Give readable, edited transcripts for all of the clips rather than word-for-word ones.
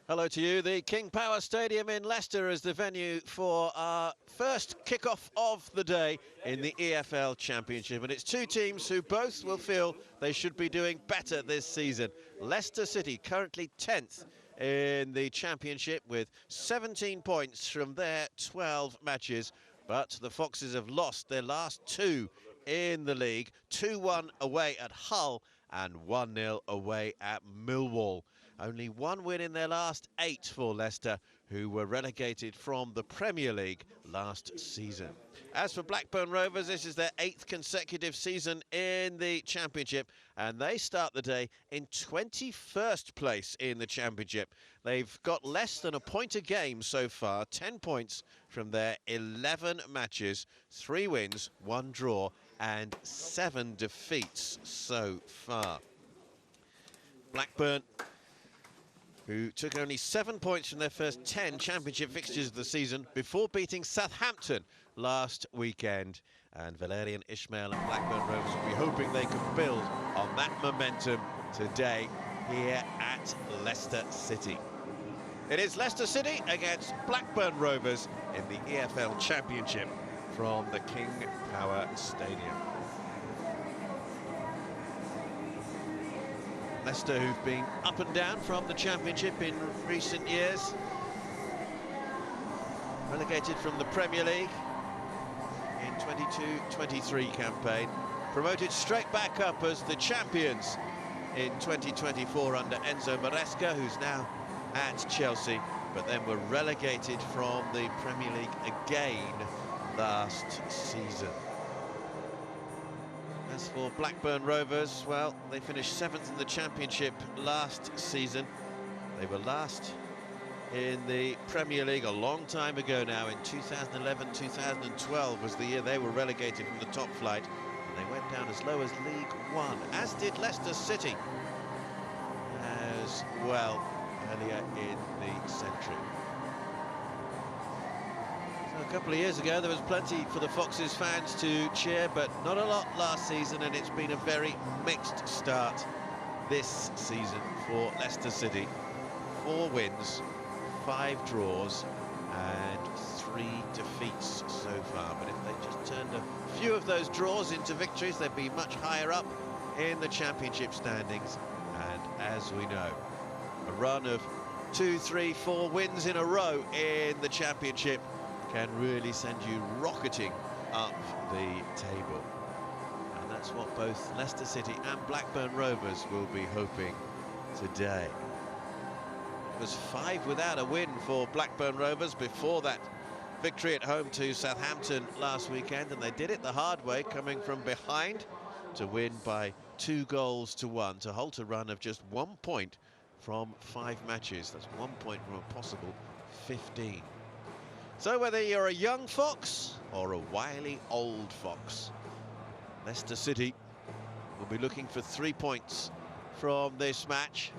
Hello to you. The King Power Stadium in Leicester is the venue for our first kick-off of the day in the EFL Championship. And it's two teams who both will feel they should be doing better this season. Leicester City currently 10th in the Championship with 17 points from their 12 matches. But the Foxes have lost their last two in the league, 2-1 away at Hull and 1-0 away at Millwall. Only one win in their last 8 for Leicester, who were relegated from the Premier League last season. As for Blackburn Rovers, this is their 8th consecutive season in the Championship, and they start the day in 21st place in the Championship. They've got less than a point a game so far, 10 points from their 11 matches, 3 wins, 1 draw, and 7 defeats so far. Blackburn, who took only 7 points from their first 10 Championship fixtures of the season before beating Southampton last weekend. And Valérien Ismaël and Blackburn Rovers will be hoping they can build on that momentum today here at Leicester City. It is Leicester City against Blackburn Rovers in the EFL Championship from the King Power Stadium. Leicester, who've been up and down from the Championship in recent years. Relegated from the Premier League in 22-23 campaign. Promoted straight back up as the champions in 2024 under Enzo Maresca, who's now at Chelsea, but then were relegated from the Premier League again last season. As for Blackburn Rovers, well, they finished 7th in the Championship last season. They were last in the Premier League a long time ago now. In 2011-2012 was the year they were relegated from the top flight. And they went down as low as League One, as did Leicester City as well earlier in the century. A couple of years ago, there was plenty for the Foxes fans to cheer, but not a lot last season, and it's been a very mixed start this season for Leicester City. 4 wins, 5 draws, and 3 defeats so far. But if they just turned a few of those draws into victories, they'd be much higher up in the Championship standings. And as we know, a run of 2, 3, 4 wins in a row in the Championship can really send you rocketing up the table. And that's what both Leicester City and Blackburn Rovers will be hoping today. It was 5 without a win for Blackburn Rovers before that victory at home to Southampton last weekend, and they did it the hard way, coming from behind to win by 2-1 to halt a run of just 1 point from 5 matches. That's 1 point from a possible 15. So whether you're a young fox or a wily old fox, Leicester City will be looking for 3 points from this match,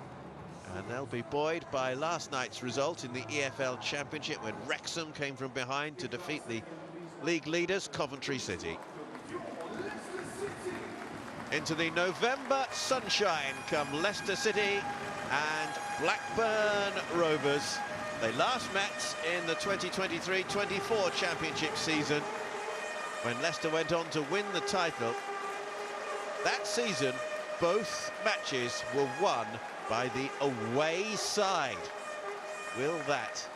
and they'll be buoyed by last night's result in the EFL Championship when Wrexham came from behind to defeat the league leaders Coventry City. Into the November sunshine come Leicester City and Blackburn Rovers. They last met in the 2023-24 Championship season when Leicester went on to win the title. That season, both matches were won by the away side. Will that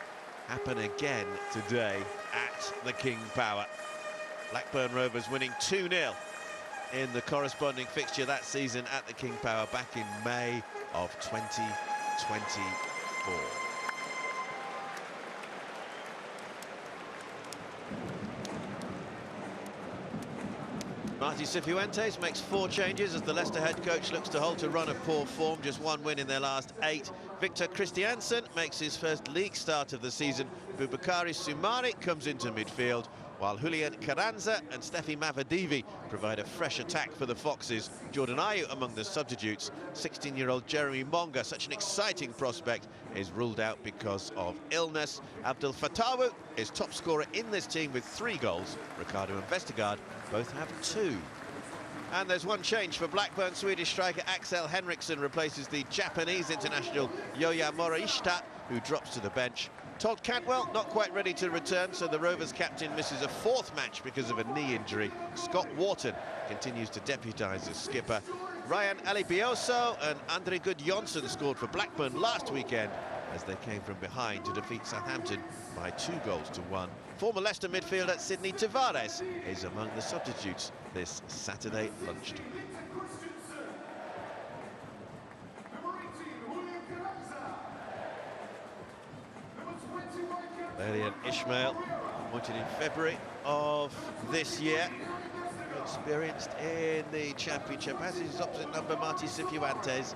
happen again today at the King Power? Blackburn Rovers winning 2-0 in the corresponding fixture that season at the King Power back in May of 2024. Martí Cifuentes makes 4 changes as the Leicester head coach looks to halt a run of poor form, just 1 win in their last 8. Victor Christiansen makes his first league start of the season. Boubakary Soumare comes into midfield, while Julian Carranza and Steffi Mavadivi provide a fresh attack for the Foxes. Jordan Ayew among the substitutes. 16-year-old Jeremy Monga, such an exciting prospect, is ruled out because of illness. Abdel Fattawu is top scorer in this team with 3 goals. Ricardo and Vestergaard both have 2. And there's one change for Blackburn. Swedish striker Axel Henriksson replaces the Japanese international Yoya Morishita, who drops to the bench. Todd Cantwell not quite ready to return, so the Rovers captain misses a fourth match because of a knee injury. Scott Wharton continues to deputise as skipper. Ryan Alibioso and Andre Gudjonsson scored for Blackburn last weekend as they came from behind to defeat Southampton by 2-1. Former Leicester midfielder Sidney Tavares is among the substitutes this Saturday lunchtime. Elian Ishmael, appointed in February of this year, experienced in the Championship, as is opposite number Martí Cifuentes,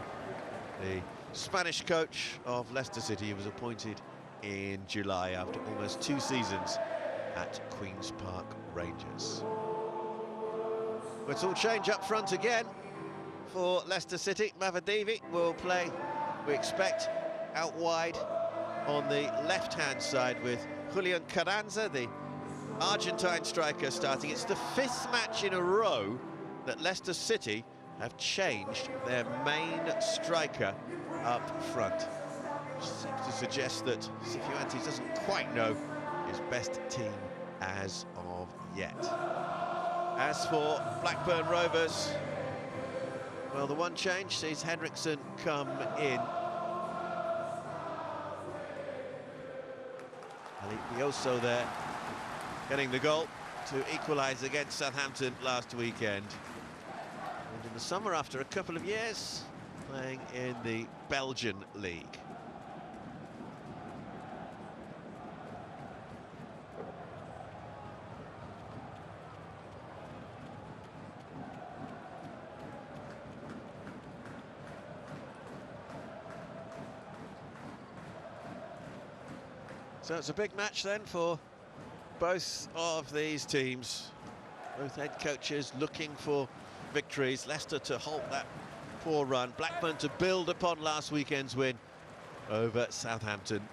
the Spanish coach of Leicester City, who was appointed in July after almost 2 seasons at Queen's Park Rangers. Well, it's all change up front again for Leicester City. Mavadivi will play, we expect, out wide on the left-hand side with Julian Carranza, the Argentine striker, starting. It's the 5th match in a row that Leicester City have changed their main striker up front, which seems to suggest that Cifuentes doesn't quite know his best team as of yet. As for Blackburn Rovers, well, the one change sees Henriksen come in. Alibioso there, getting the goal to equalise against Southampton last weekend. And in the summer, after a couple of years, playing in the Belgian league. So it's a big match then for both of these teams. Both head coaches looking for victories. Leicester to halt that poor run. Blackburn to build upon last weekend's win over Southampton.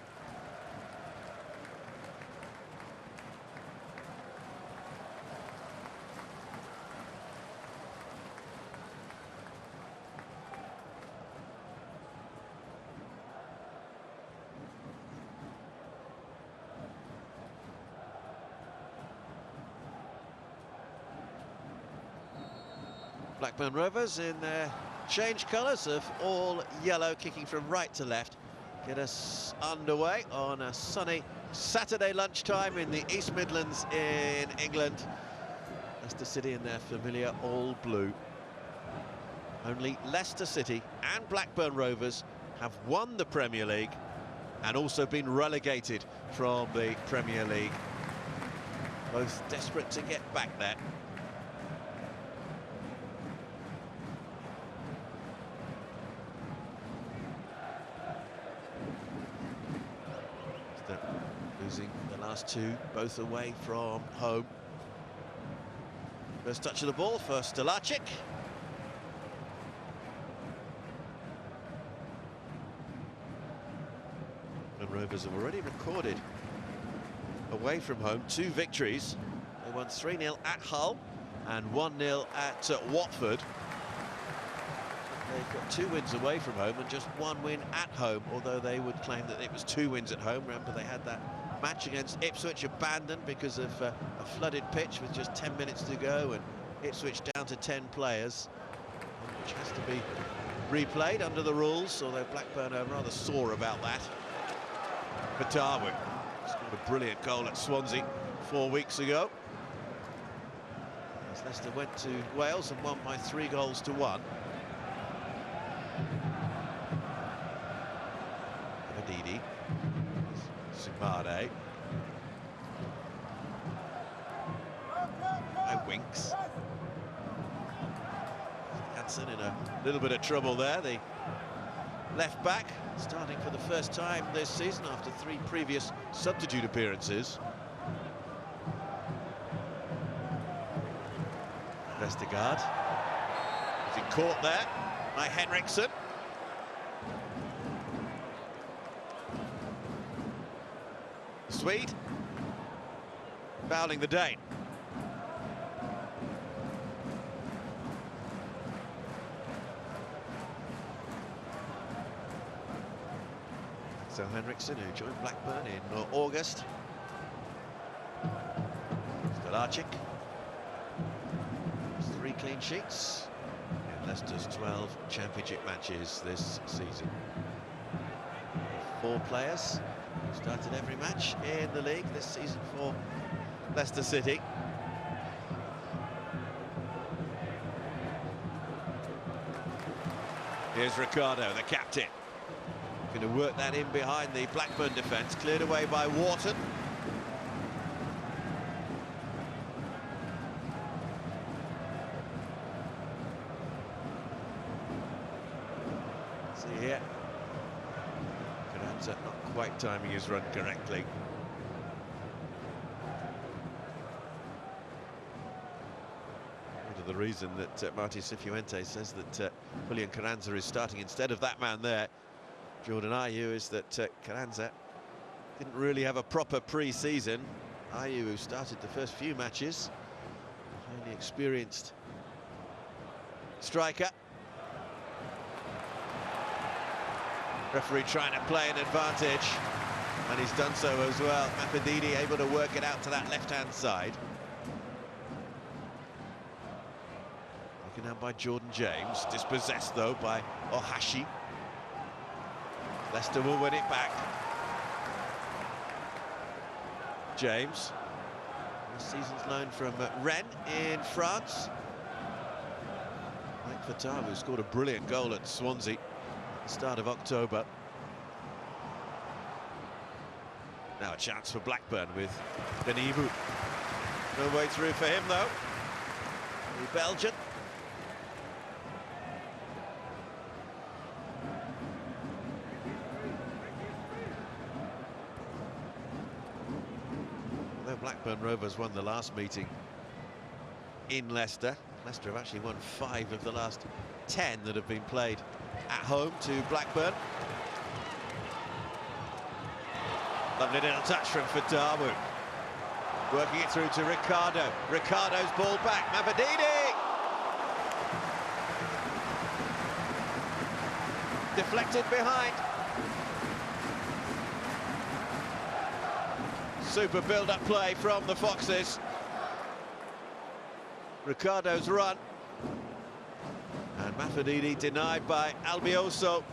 Blackburn Rovers in their change colours of all yellow, kicking from right to left, get us underway on a sunny Saturday lunchtime in the East Midlands in England. Leicester City in their familiar all blue. Only Leicester City and Blackburn Rovers have won the Premier League and also been relegated from the Premier League. Both desperate to get back there. Losing the last 2, both away from home. First touch of the ball for Stolacic. And Rovers have already recorded, away from home, 2 victories. They won 3-0 at Hull and 1-0 at Watford. They've got 2 wins away from home and just 1 win at home, although they would claim that it was 2 wins at home. Remember, they had that match against Ipswich abandoned because of a flooded pitch with just 10 minutes to go, and Ipswich down to 10 players, which has to be replayed under the rules, although Blackburn are rather sore about that. But Darwin scored a brilliant goal at Swansea 4 weeks ago, as Leicester went to Wales and won by 3-1. Adidi, Sumare, Winks. Hansen in a little bit of trouble there, the left back, starting for the first time this season after 3 previous substitute appearances. Vestergaard is caught there by Henriksen. The Swede fouling the Dane. So Henriksen, who joined Blackburn in August. Stolarczyk. 3 clean sheets in Leicester's 12 championship matches this season. 4 players who started every match in the league this season for Leicester City. Here's Ricardo, the captain. Going to work that in behind the Blackburn defence, cleared away by Wharton. See here, Carranza not quite timing his run correctly. The reason that Marti Cifuentes says that Julian Carranza is starting instead of that man there, Jordan Ayew, is that Carranza didn't really have a proper pre-season. Ayew, who started the first few matches, highly experienced striker. Referee trying to play an advantage, and he's done so as well. Mafididi able to work it out to that left-hand side. Taken out by Jordan James, dispossessed though by Ohashi. Leicester will win it back. James, this season's loan from Rennes in France. Mike Fatah, who scored a brilliant goal at Swansea at the start of October. Now a chance for Blackburn with Denivu. No way through for him though. The Belgian. Blackburn Rovers won the last meeting in Leicester. Leicester have actually won 5 of the last 10 that have been played at home to Blackburn. Lovely little touch from Fatawu. Working it through to Ricardo. Ricardo's ball back. Mafididi! Deflected behind. Super build-up play from the Foxes. Ricardo's run. And Mafididi denied by Albioso.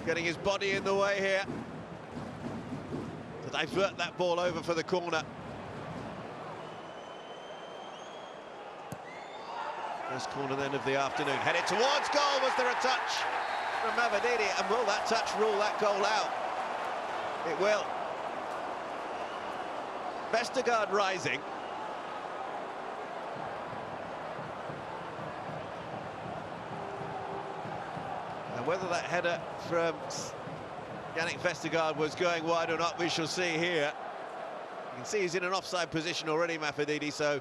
Getting his body in the way here to divert that ball over for the corner. First corner then of the afternoon. Headed towards goal. Was there a touch from Mafididi? And will that touch rule that goal out? It will. Vestergaard rising. And whether that header from Yannick Vestergaard was going wide or not, we shall see here. You can see he's in an offside position already, Mafididi, so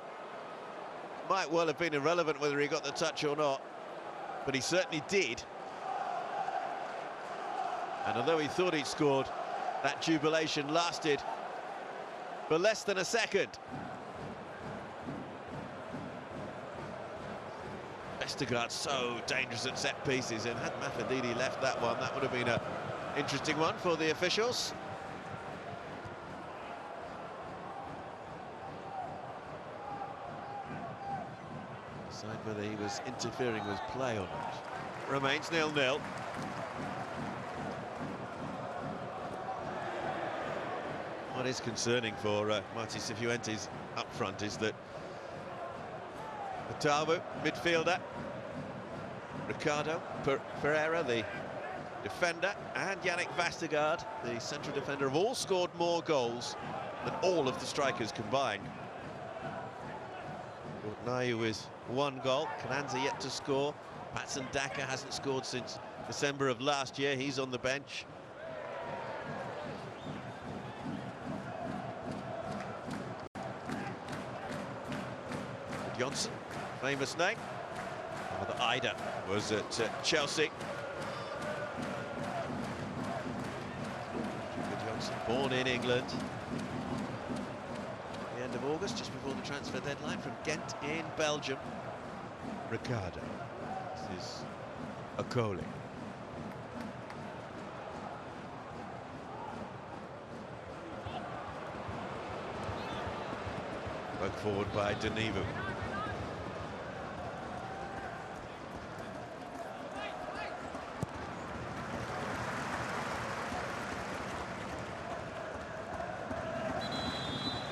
might well have been irrelevant whether he got the touch or not, but he certainly did. And although he thought he'd scored, that jubilation lasted for less than a second. Vestergaard so dangerous at set pieces, and had Mafididi left that one, that would have been an interesting one for the officials. Decide whether he was interfering with play or not. Remains 0-0. What is concerning for Marti Cifuentes up front is that Fatawu, midfielder, Ricardo Pereira, the defender, and Yannick Vestergaard, the central defender, have all scored more goals than all of the strikers combined. Nayu with 1 goal, Carranza yet to score. Patson Daka hasn't scored since December of last year, he's on the bench. Johnson, famous name. Father Ida was at Chelsea. Johnson, born in England. At the end of August, just before the transfer deadline, from Ghent in Belgium. Ricardo. This is Okoli. Worked forward by Denivu.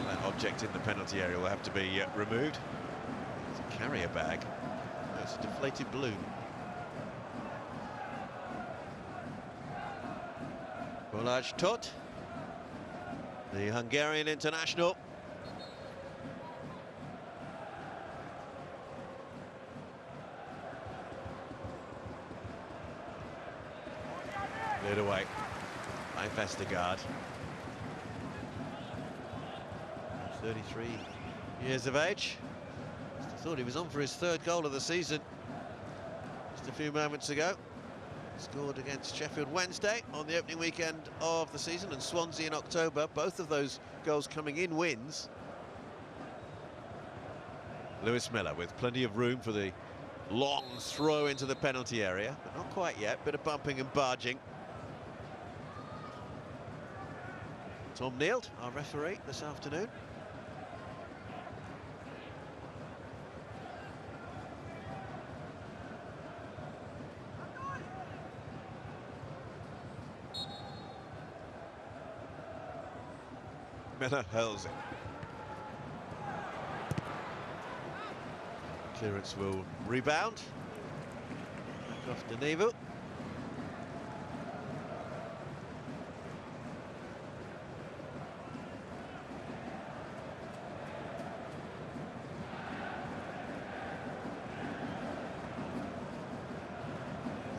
That object in the penalty area will have to be removed. It's a carrier bag. No, it's a deflated balloon. Balázs Tóth, the Hungarian international. Cleared away by Vestergaard. 33 years of age. I thought he was on for his third goal of the season just a few moments ago. Scored against Sheffield Wednesday on the opening weekend of the season, and Swansea in October. Both of those goals coming in wins. Lewis Miller with plenty of room for the long throw into the penalty area, but not quite yet. Bit of bumping and barging. Tom Neild, our referee this afternoon. Miller hurls it. Clearance will rebound. Back off Denivu.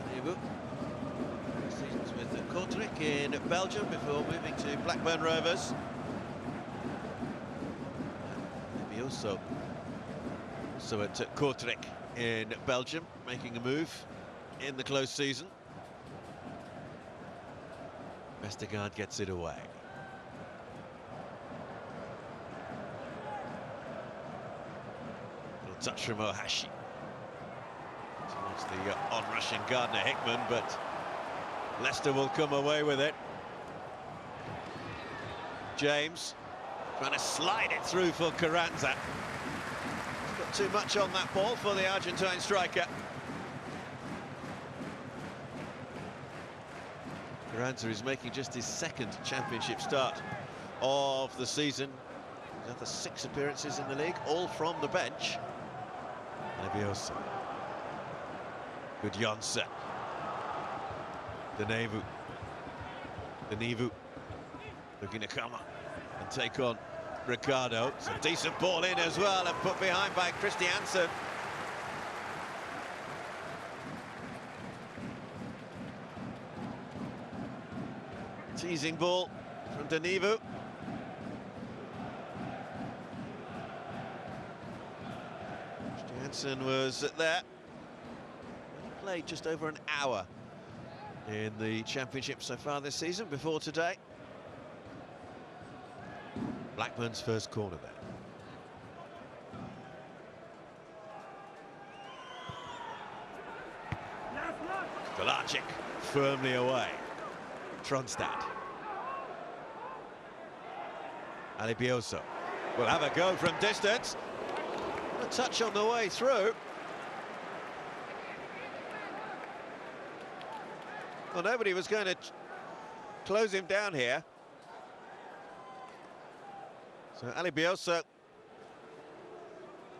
Denivu. Seasons with Kortrijk in Belgium before moving to Blackburn Rovers. Also at Kortrijk in Belgium, making a move in the close season. Vestergaard gets it away. Little touch from Ohashi towards the on-rushing Gardner-Hickman, but Leicester will come away with it. James trying to slide it through for Carranza. Got too much on that ball for the Argentine striker. Carranza is making just his second championship start of the season. He's had the 6 appearances in the league, all from the bench. Leviosa. Good Janssen. Denivu. Looking to come up and take on Ricardo. It's a decent ball in as well, and put behind by Christiansen. Teasing ball from Denivu. Christiansen was there. Played just over an hour in the championship so far this season before today. Blackburn's first corner there. Kolarczyk firmly away. Tronstad. Alibioso will have a go from distance. A touch on the way through. Well, nobody was going to close him down here. So Alibioso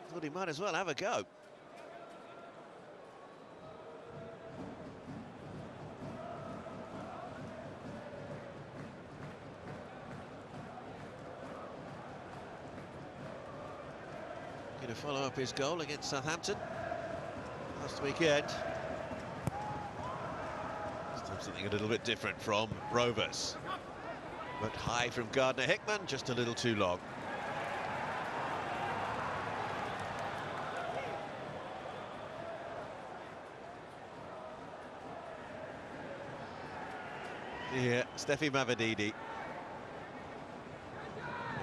thought he might as well have a go. Going to follow up his goal against Southampton last weekend. Still something a little bit different from Rovers. But high from Gardner-Hickman, just a little too long. Here, Steffi Mavididi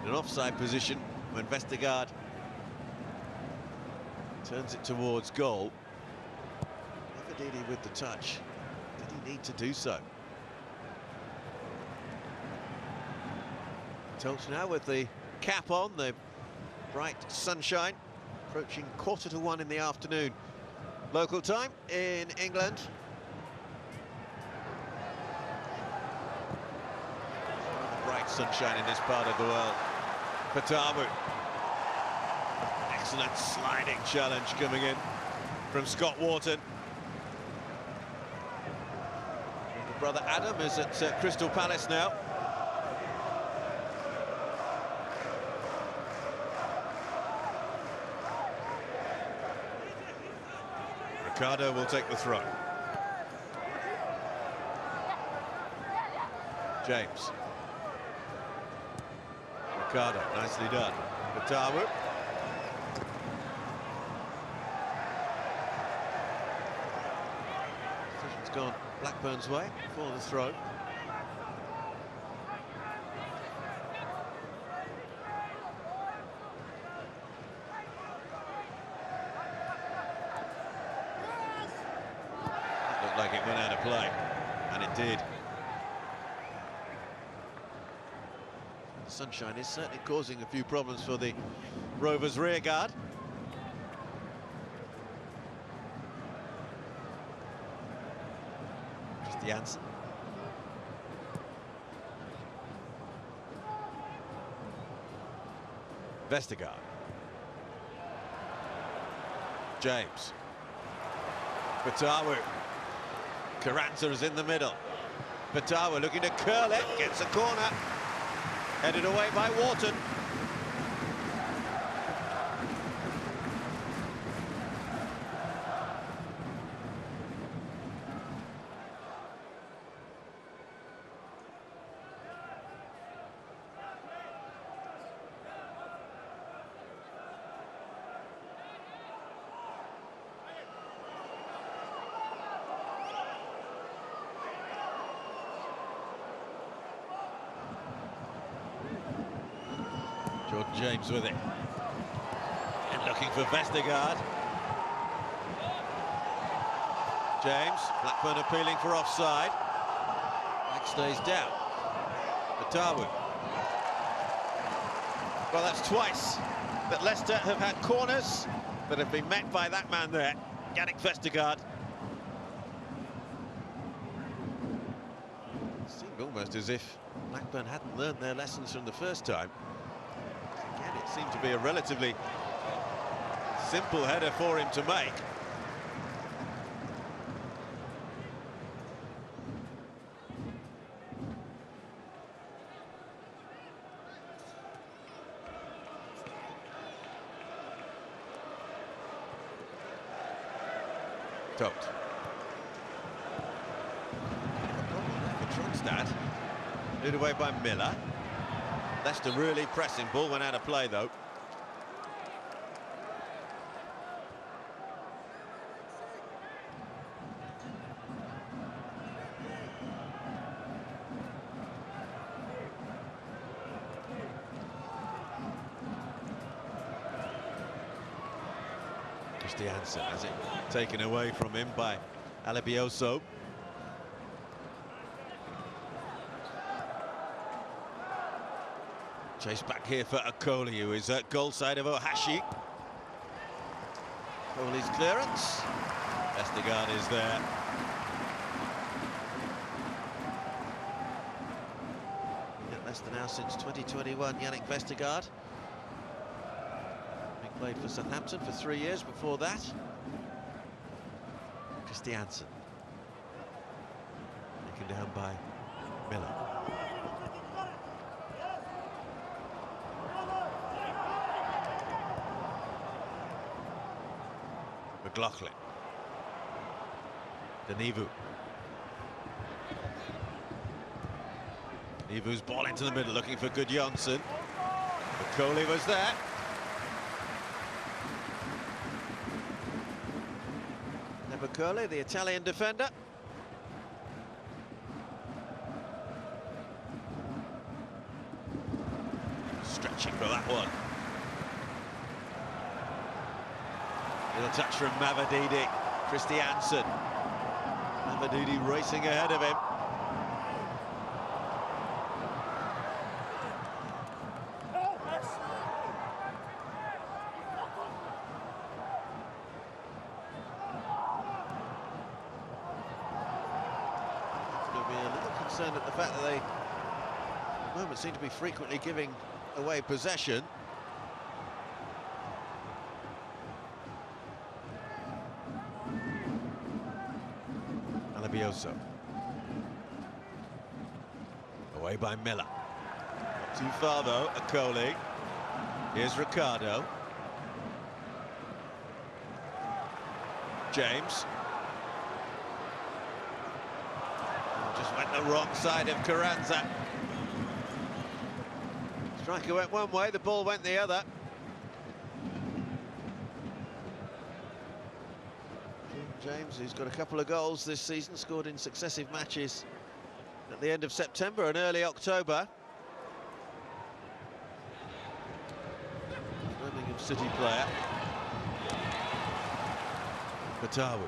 in an offside position when Vestergaard turns it towards goal. Mavididi with the touch. Did he need to do so? Tolch now with the cap on, the bright sunshine, approaching 1:45 in the afternoon. Local time in England. Bright sunshine in this part of the world. Patawu. Excellent sliding challenge coming in from Scott Wharton. The brother Adam is at Crystal Palace now. Ricardo will take the throw. James. Ricardo, nicely done. Patawu. Decision's gone Blackburn's way for the throw. Looked like it went out of play, and it did. The sunshine is certainly causing a few problems for the Rovers rear guard. Jansen. Vestergaard. James. Patawu. Carranza is in the middle. Patawu looking to curl it, gets a corner. Headed away by Wharton. Jordan James with it. And looking for Vestergaard. James, Blackburn appealing for offside. Flag stays down. Patawu. Well, that's twice that Leicester have had corners that have been met by that man there, Yannick Vestergaard. It seemed almost as if Blackburn hadn't learned their lessons from the first time. Again, it seemed to be a relatively simple header for him to make. Tote. Moved away by Miller. Leicester really pressing. Ball went out of play though. Jansen has it taken away from him by Alabioso. Chase back here for Okoli, who is at goal side of Ohashi. Okoli's clearance. Vestergaard is there. At Leicester now since 2021, Yannick Vestergaard. Played for Southampton for 3 years before that. Jansen. Taken down by Miller. McLaughlin. Denivu. Denivu's ball into the middle, looking for good Jansen. Okoli was there. Okoli, the Italian defender. Stretching for that one. Little touch from Mavididi. Jansen. Mavididi racing ahead of him. concerned at the fact that they, at the moment, seem to be frequently giving away possession. Alabioso. Away by Miller. Not too far though, Akoli. Here's Ricardo. James. Just went the wrong side of Carranza. Striker went one way, the ball went the other. James, who's got a couple of goals this season, scored in successive matches at the end of September and early October. Birmingham City player. Batawu.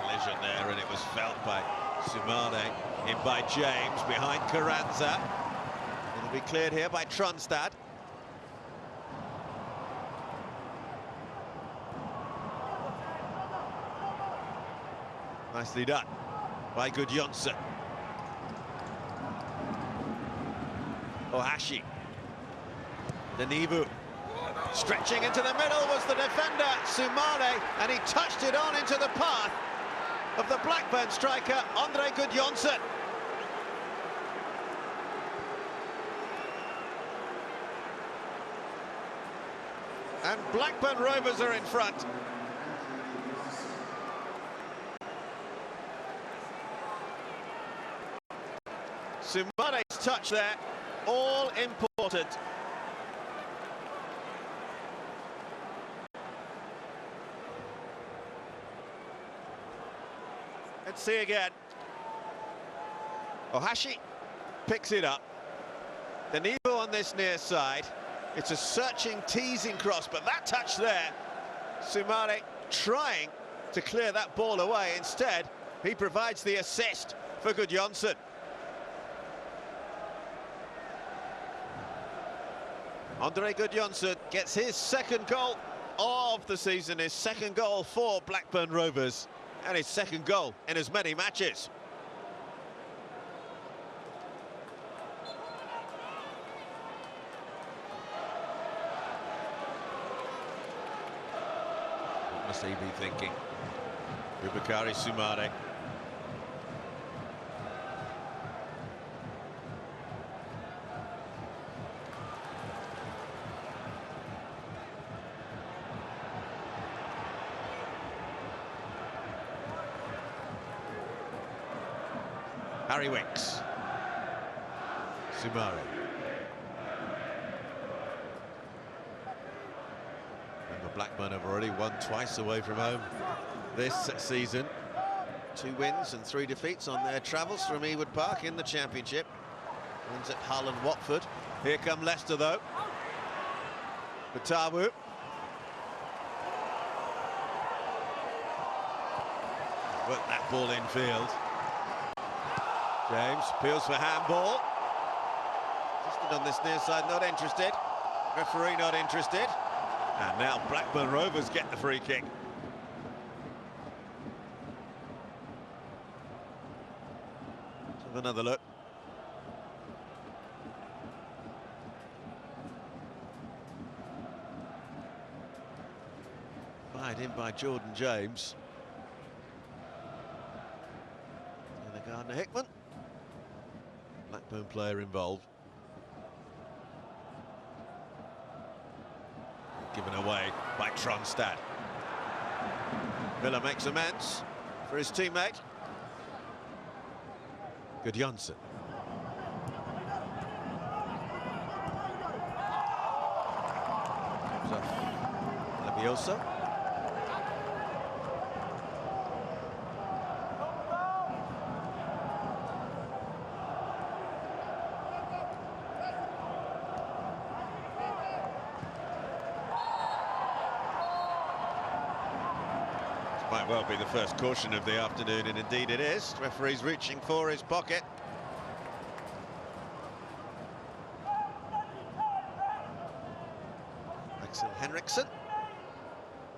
Collision there, and it was felt by Sumane. In by James, behind Carranza. It'll be cleared here by Tronstad. Nicely done by Gudjonsson. Ohashi. Denivu. Stretching into the middle was the defender, Sumane, and he touched it on into the path of the Blackburn striker, Andre Gudjonsson. And Blackburn Rovers are in front. Sumane's touch there, all important. Let's see again. Ohashi picks it up. Denivu on this near side. It's a searching, teasing cross, but that touch there, Sumane trying to clear that ball away. Instead, he provides the assist for Gudjonsson. Andre Gudjonsson gets his second goal of the season, his second goal for Blackburn Rovers, and his second goal in as many matches. What must he be thinking? Boubakary Sumane. Harry Winks. Sumane. Remember, Blackburn have already won twice away from home this season. 2 wins and 3 defeats on their travels from Ewood Park in the Championship. Wins at Hull and Watford. Here come Leicester, though. Batawu. Work that ball in field. James appeals for handball. Just on this near side, not interested. Referee not interested. And now Blackburn Rovers get the free kick. Let's have another look. Fired in by Jordan James. And the Gardner-Hickman. Blackburn player involved. Given away by Tronstad. Miller makes amends for his teammate. Gudjonsson. Alabioso. Might well be the first caution of the afternoon, and indeed it is. Referee's reaching for his pocket. Henriksen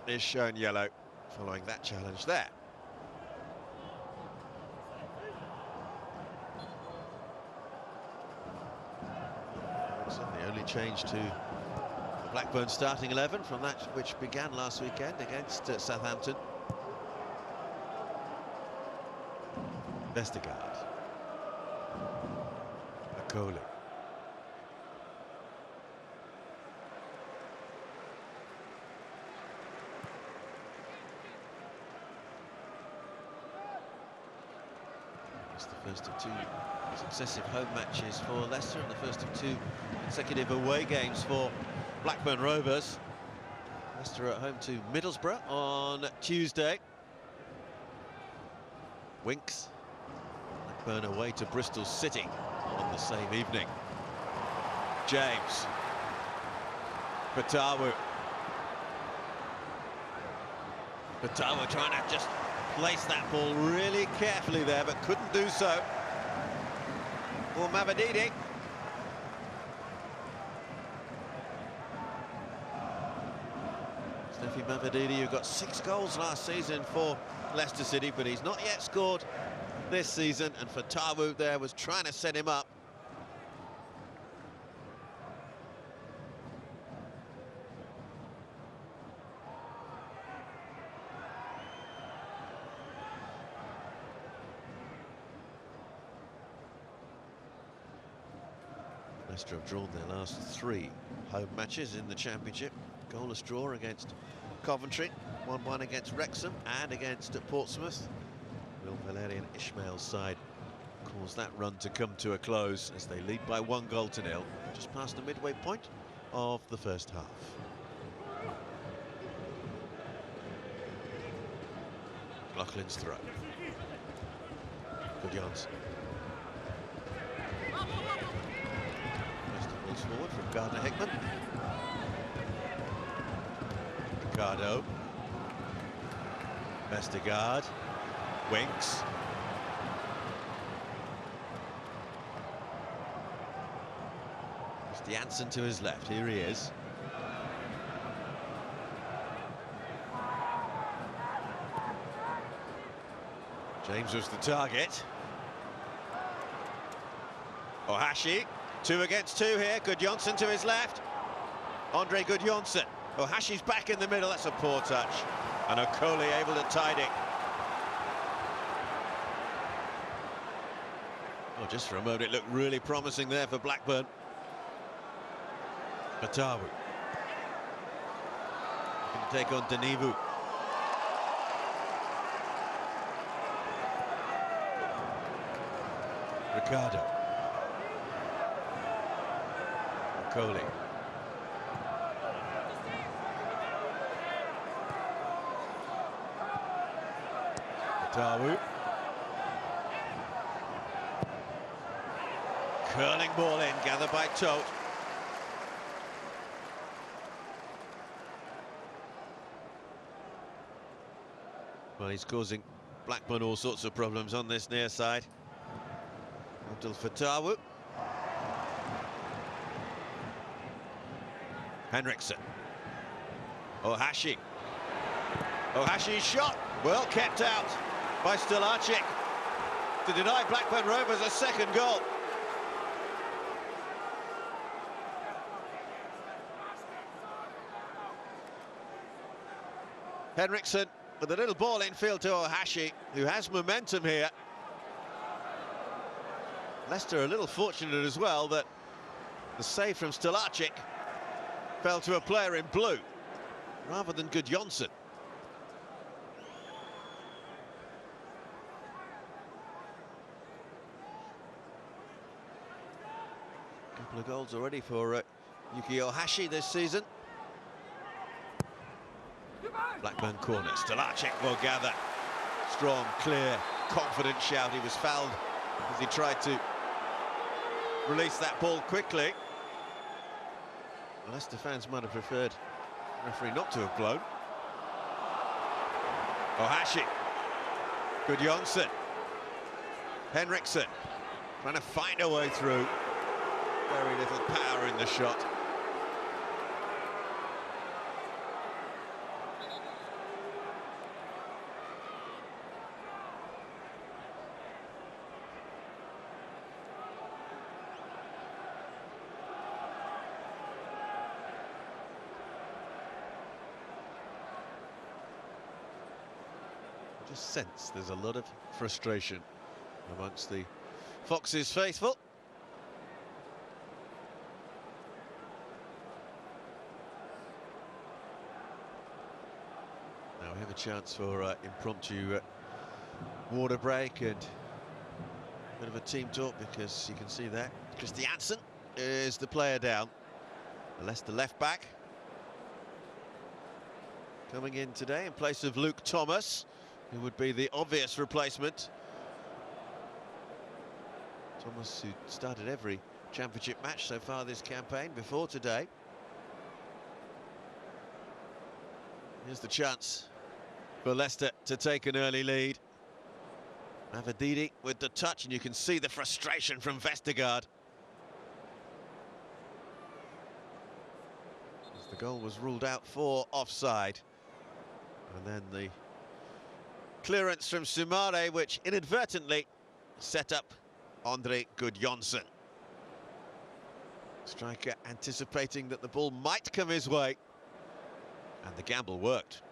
is shown yellow following that challenge there. Henriksen, the only change to the Blackburn starting 11 from that which began last weekend against Southampton. Vestergaard. Akoli. It's the first of two successive home matches for Leicester and the first of two consecutive away games for Blackburn Rovers. Leicester at home to Middlesbrough on Tuesday. Winks. Blackburn away to Bristol City on the same evening. James. Batawu. Batawu trying to just place that ball really carefully there, but couldn't do so. For Mavididi. Steffi Mavididi, who got 6 goals last season for Leicester City, but he's not yet scored this season, and Fatawu there was trying to set him up. Leicester have drawn their last 3 home matches in the Championship. Goalless draw against Coventry, 1-1 against Wrexham and against Portsmouth. Will Valerian Ismail's side cause that run to come to a close as they lead by 1-0, just past the midway point of the first half. Laughlin's throw. Gudjonsson. First forward from Gardner-Hickman. Ricardo. Vestergaard. Winks. Janssen to his left, here he is. James was the target. Ohashi, 2 against 2 here. Gudjonsson to his left. Andre Gudjonsson. Ohashi's back in the middle, that's a poor touch. And Akoli able to tide it. Oh, just for a moment, it looked really promising there for Blackburn. Batawu. Can take on Denivu. Ricardo. Akoli. Batawu. Curling ball in, gathered by Tote. Well, he's causing Blackburn all sorts of problems on this near side. Abdul Fatawu. Henriksen. Ohashi. Ohashi's shot, well kept out by Stolacic to deny Blackburn Rovers a second goal. Henriksen with a little ball infield to Ohashi, who has momentum here. Leicester a little fortunate as well that the save from Stolacic fell to a player in blue rather than Gudjonsson. Couple of goals already for Yuki Ohashi this season. Blackburn corner, Stolacic will gather. Strong, clear, confident shout. He was fouled as he tried to release that ball quickly. Leicester fans might have preferred the referee not to have blown. Ohashi. Gudjonsson. Henriksen trying to find a way through. Very little power in the shot. just sense there's a lot of frustration amongst the Foxes faithful. Now we have a chance for impromptu water break and a bit of a team talk, because you can see that Christiansen is the player down. The Leicester left back coming in today in place of Luke Thomas, who would be the obvious replacement. Thomas, who started every championship match so far this campaign before today. Here's the chance for Leicester to take an early lead. Mavadidi with the touch, and you can see the frustration from Vestergaard. As the goal was ruled out for offside. And then the clearance from Sumare, which inadvertently set up Andre Gudjonsson. Striker anticipating that the ball might come his way, and the gamble worked.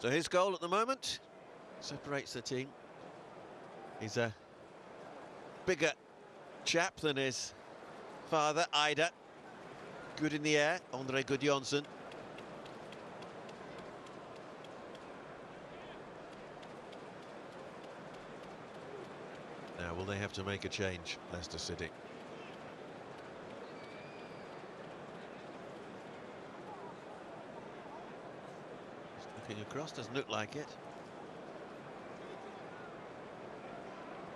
So his goal at the moment separates the team. He's a bigger chap than his father, Ida. Good in the air, Andre Gudjonsson. Now, will they have to make a change, Leicester City? Looking across, doesn't look like it.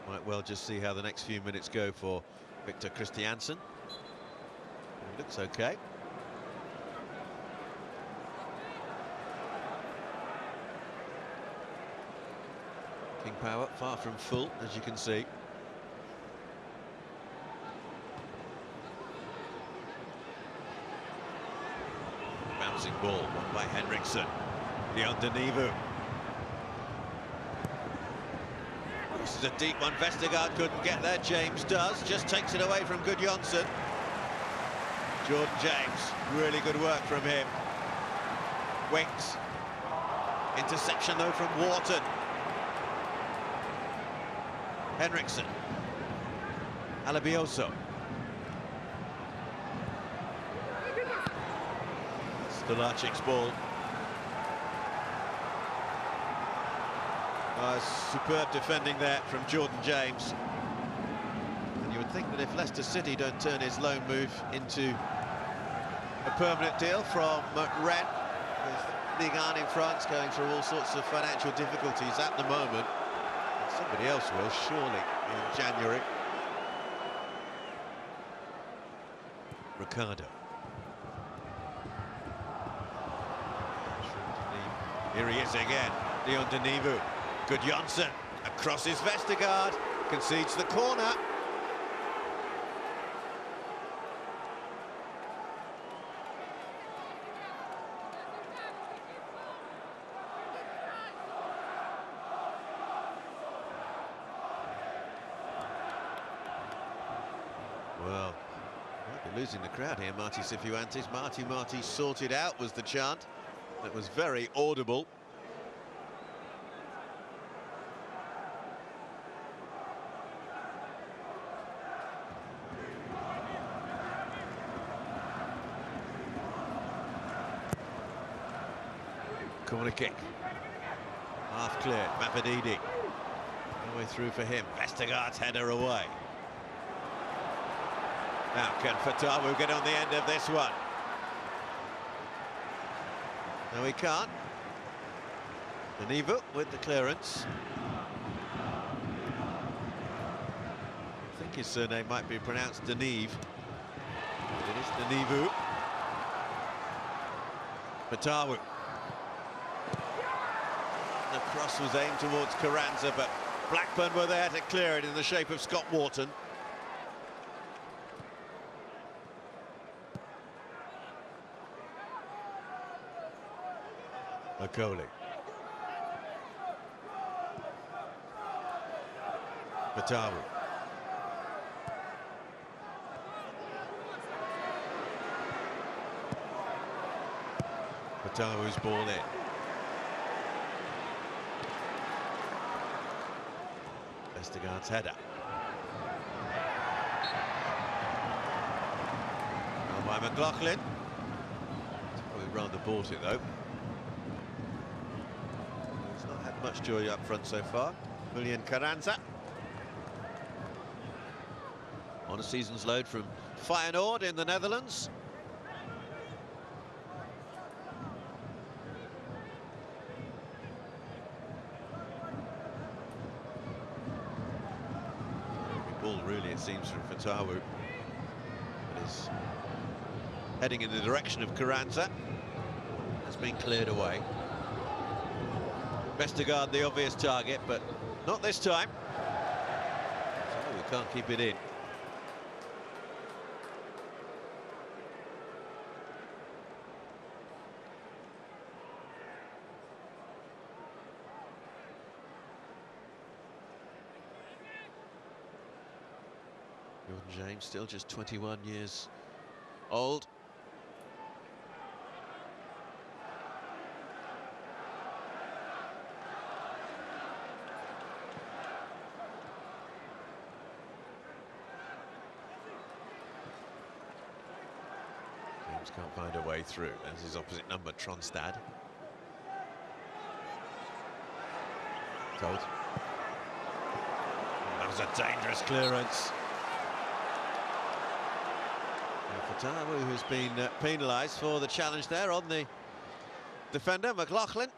Might well just see how the next few minutes go for Victor Christiansen. It looks okay. King Power far from full, as you can see. Bouncing ball won by Henriksen. Leon Denivu. This is a deep one. Vestergaard couldn't get there. James does. Just takes it away from Gudjonsson. Jordan James. Really good work from him. Winks. Interception though from Wharton. Henriksen. Alabioso. Stalacic's ball. Superb defending there from Jordan James. And you would think that if Leicester City don't turn his loan move into a permanent deal from Rennes, with Ligue 1 in France going through all sorts of financial difficulties at the moment, somebody else will surely in January. Ricardo. Here he is again, Leon Denivu. Gudjonsson across his Vestergaard, concedes the corner. Well, might be losing the crowd here, Marty Cifuentes. Marty sorted out was the chant. That was very audible. Corner kick. Half cleared. Mavadidi. All the way through for him. Vestergaard's header away. Now can Fatawu get on the end of this one? No, he can't. Denivu with the clearance. I think his surname might be pronounced Deniv. It is Denivu. Fatawu. The cross was aimed towards Carranza, but Blackburn were there to clear it in the shape of Scott Wharton. Okoli. Fatawu. Fatawu's ball in. Vestergaard's header. Well, by McLaughlin. Probably rather bought it though. He's not had much joy up front so far. Julian Carranza. On a season's load from Feyenoord in the Netherlands. Ball really, it seems, from Fatawu. It is heading in the direction of Carranza. Has been cleared away. Vestergaard the obvious target, but not this time. So we can't keep it in. Jordan James, still just 21 years old. James can't find a way through. There's his opposite number, Tronstad. Told. That was a dangerous clearance. Fatawu, who's been penalised for the challenge there on the defender, McLaughlin.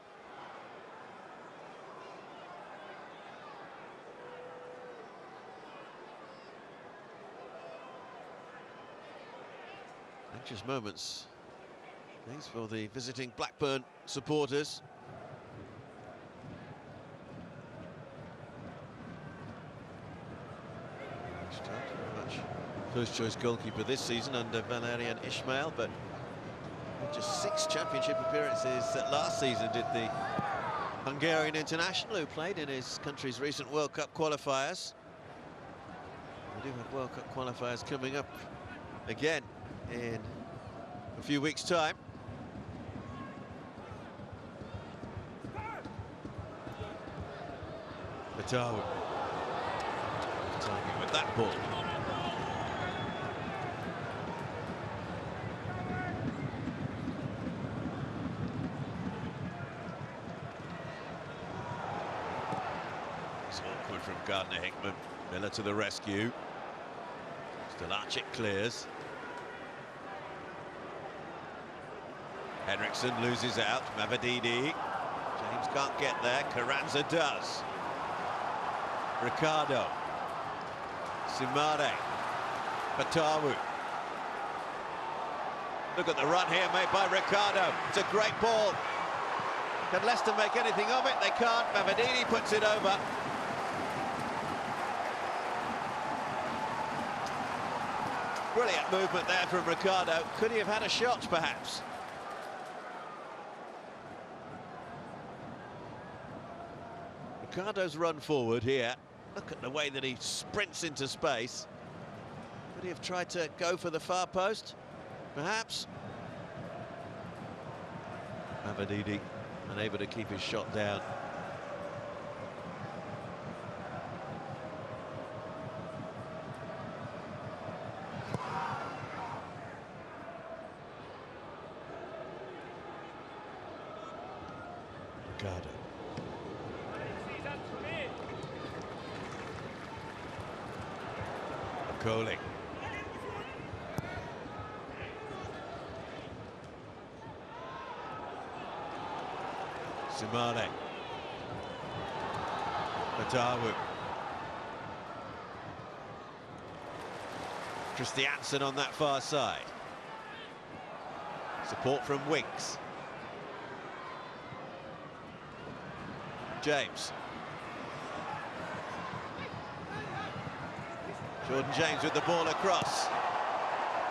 Anxious moments, these for the visiting Blackburn supporters. First choice goalkeeper this season under Valerian Ismail, but just 6 championship appearances last season did the Hungarian international, who played in his country's recent World Cup qualifiers. We do have World Cup qualifiers coming up again in a few weeks' time. Fatawu target with that ball. Awkward from Gardner-Hickman. Miller to the rescue. Stilacic clears. Henriksen loses out. Mavididi. James can't get there. Carranza does. Ricardo. Simare. Fatawu. Look at the run here made by Ricardo. It's a great ball. Can Leicester make anything of it? They can't. Mavididi puts it over. Brilliant movement there from Ricardo. Could he have had a shot, perhaps? Ricardo's run forward here. Look at the way that he sprints into space. Could he have tried to go for the far post? Perhaps. Mavididi unable to keep his shot down. Ricardo. Coley. Simane. Fatawu. Christiansen on that far side. Support from Winks. James. Jordan James with the ball across.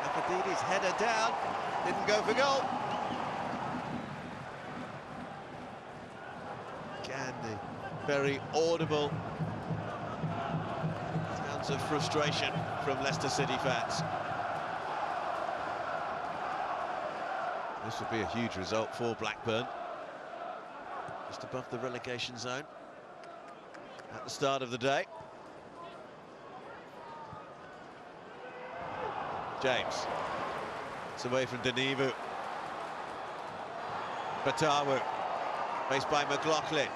Mavididi's header down, didn't go for goal. Again, the very audible shouts of frustration from Leicester City fans. This would be a huge result for Blackburn. Just above the relegation zone at the start of the day. James. It's away from Denivu. Batawu. Faced by McLaughlin.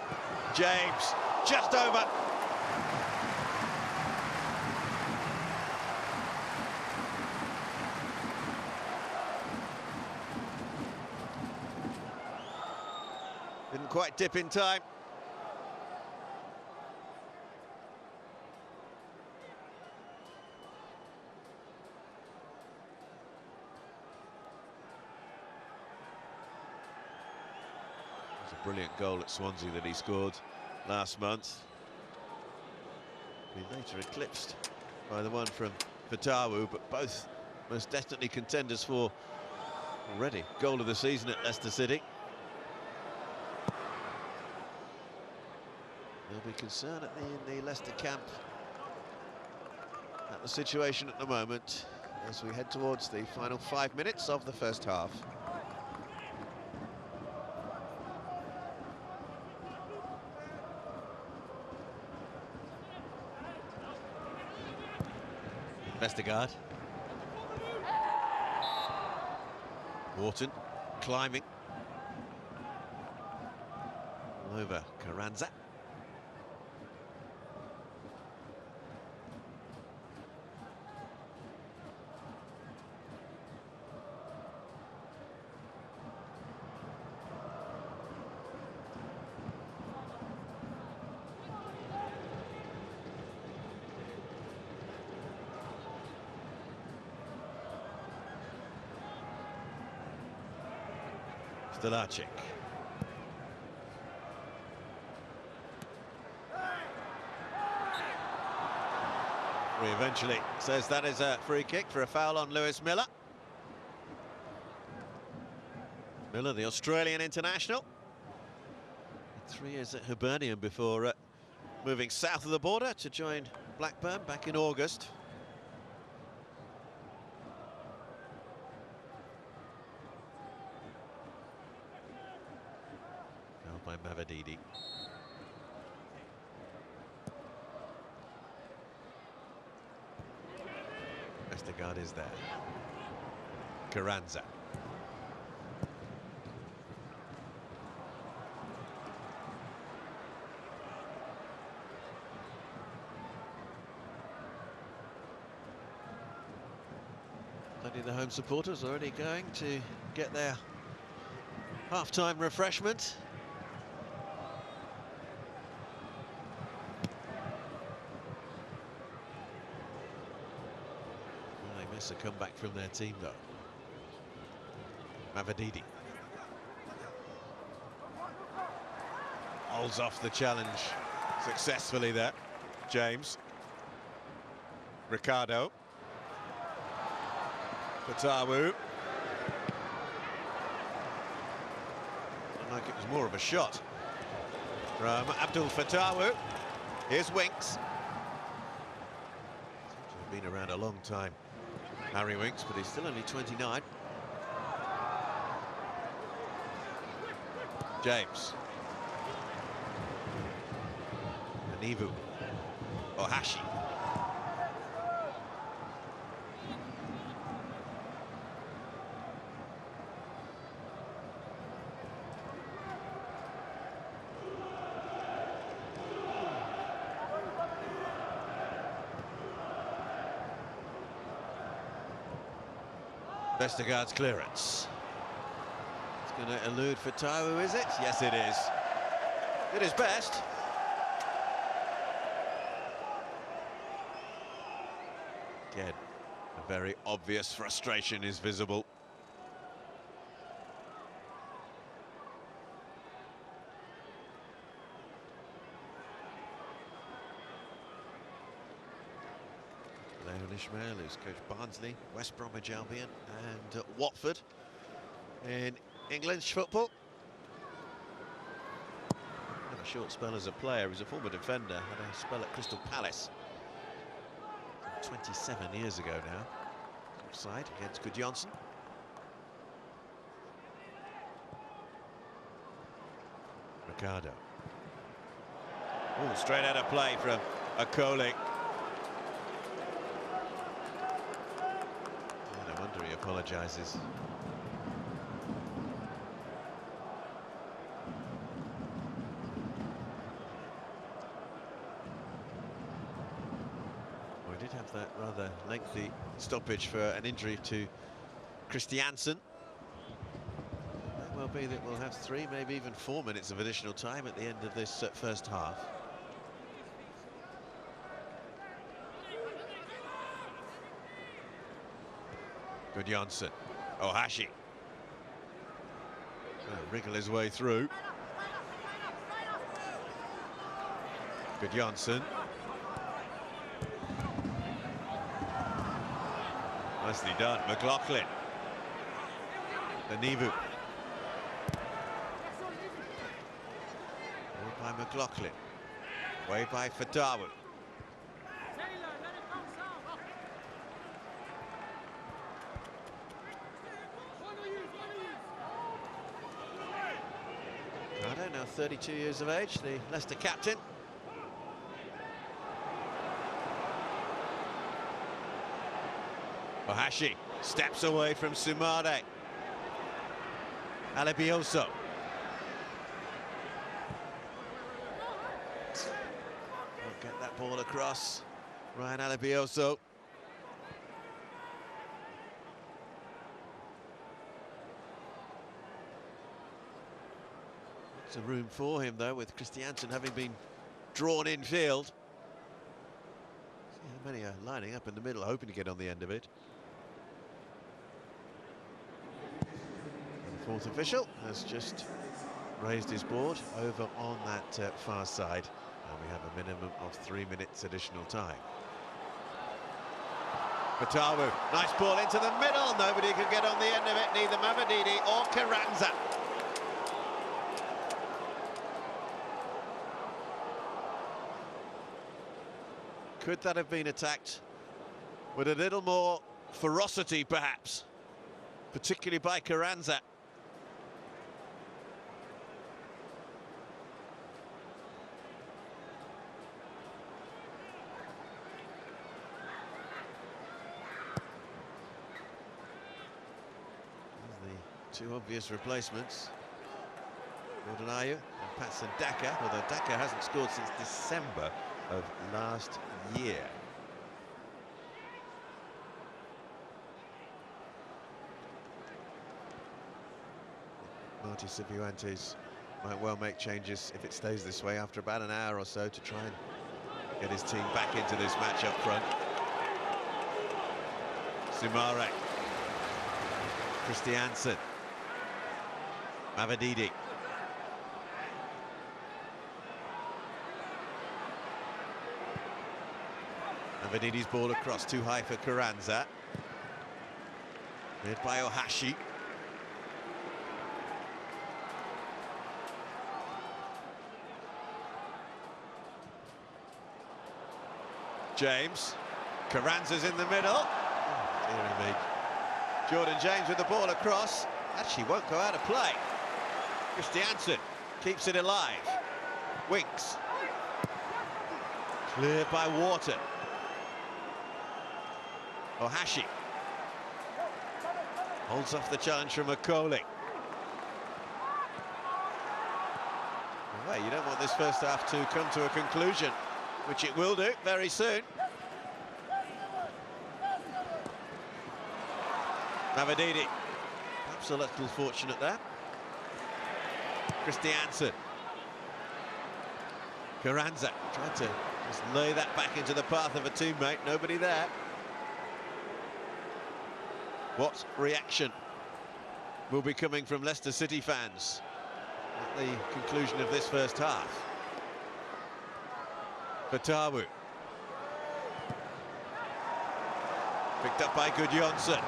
James. Just over. Didn't quite dip in time. It was a brilliant goal at Swansea that he scored last month. Be later eclipsed by the one from Fatawu, but both most definitely contenders for already goal of the season at Leicester City. There'll be concern in the Leicester camp at the situation at the moment as we head towards the final 5 minutes of the first half. Vestergaard. Wharton climbing. Over Carranza. Stelacic. He eventually says that is a free kick for a foul on Lewis Miller. Miller, the Australian international. 3 years at Hibernian before moving south of the border to join Blackburn back in August. By Mavadidi. Vestergaard is there. Carranza. Plenty of the home supporters already going to get their half-time refreshment. A comeback from their team though. Mavadidi holds off the challenge successfully there. James. Ricardo. Fatawu. Looked like it was more of a shot from Abdul Fatawu. Here's Winks. Been around a long time, Harry Winks, but he's still only 29. James. Anivu. Ohashi. Vestergaard's clearance. It's going to elude Fatawu, is it? Yes, it is. It is best. Again, a very obvious frustration is visible. Ishmael, who's coached Barnsley, West Bromwich Albion and Watford in English football. Had a short spell as a player. He was a former defender, had a spell at Crystal Palace. 27 years ago now. Offside against Gudjonsson. Ricardo. Oh, straight out of play from Okoli. No wonder he apologises. We did have that rather lengthy stoppage for an injury to Christiansen. May well be that we'll have 3, maybe even 4 minutes of additional time at the end of this first half. Gudjonsson. Ohashi. Wriggle his way through. Gudjonsson. Nicely done. McLaughlin. Lenivu. By McLaughlin. Way by Fatawu. I don't know, 32 years of age, the Leicester captain. Ohashi steps away from Sumare. Alebioso. Won't get that ball across. Ryan Alebioso. There's a room for him, though, with Christiansen having been drawn in field. See how many are lining up in the middle, hoping to get on the end of it. And the fourth official has just raised his board over on that far side. And we have a minimum of 3 minutes additional time. Fatawu, nice ball into the middle. Nobody could get on the end of it, neither Mavididi or Carranza. Could that have been attacked with a little more ferocity, perhaps, particularly by Carranza? The two obvious replacements, Gordon Ayew and Patson Daka, although Daka hasn't scored since December of last year. Marty Cifuentes might well make changes if it stays this way after about an hour or so to try and get his team back into this match up front. Sumare. Christiansen. Mavididi. Mavididi's ball across, too high for Carranza. Made by Ohashi. James. Carranza's in the middle. Oh, dearie me. Jordan James with the ball across. Actually won't go out of play. Christiansen keeps it alive. Winks. Cleared by Wharton. Ohashi holds off the challenge from Okoli. Well, you don't want this first half to come to a conclusion, which it will do very soon. Mavididi, perhaps a little fortunate there. Christiansen. Carranza tried to just lay that back into the path of a teammate, nobody there. What reaction will be coming from Leicester City fans at the conclusion of this first half? Fatawu. Picked up by Gudjonsson.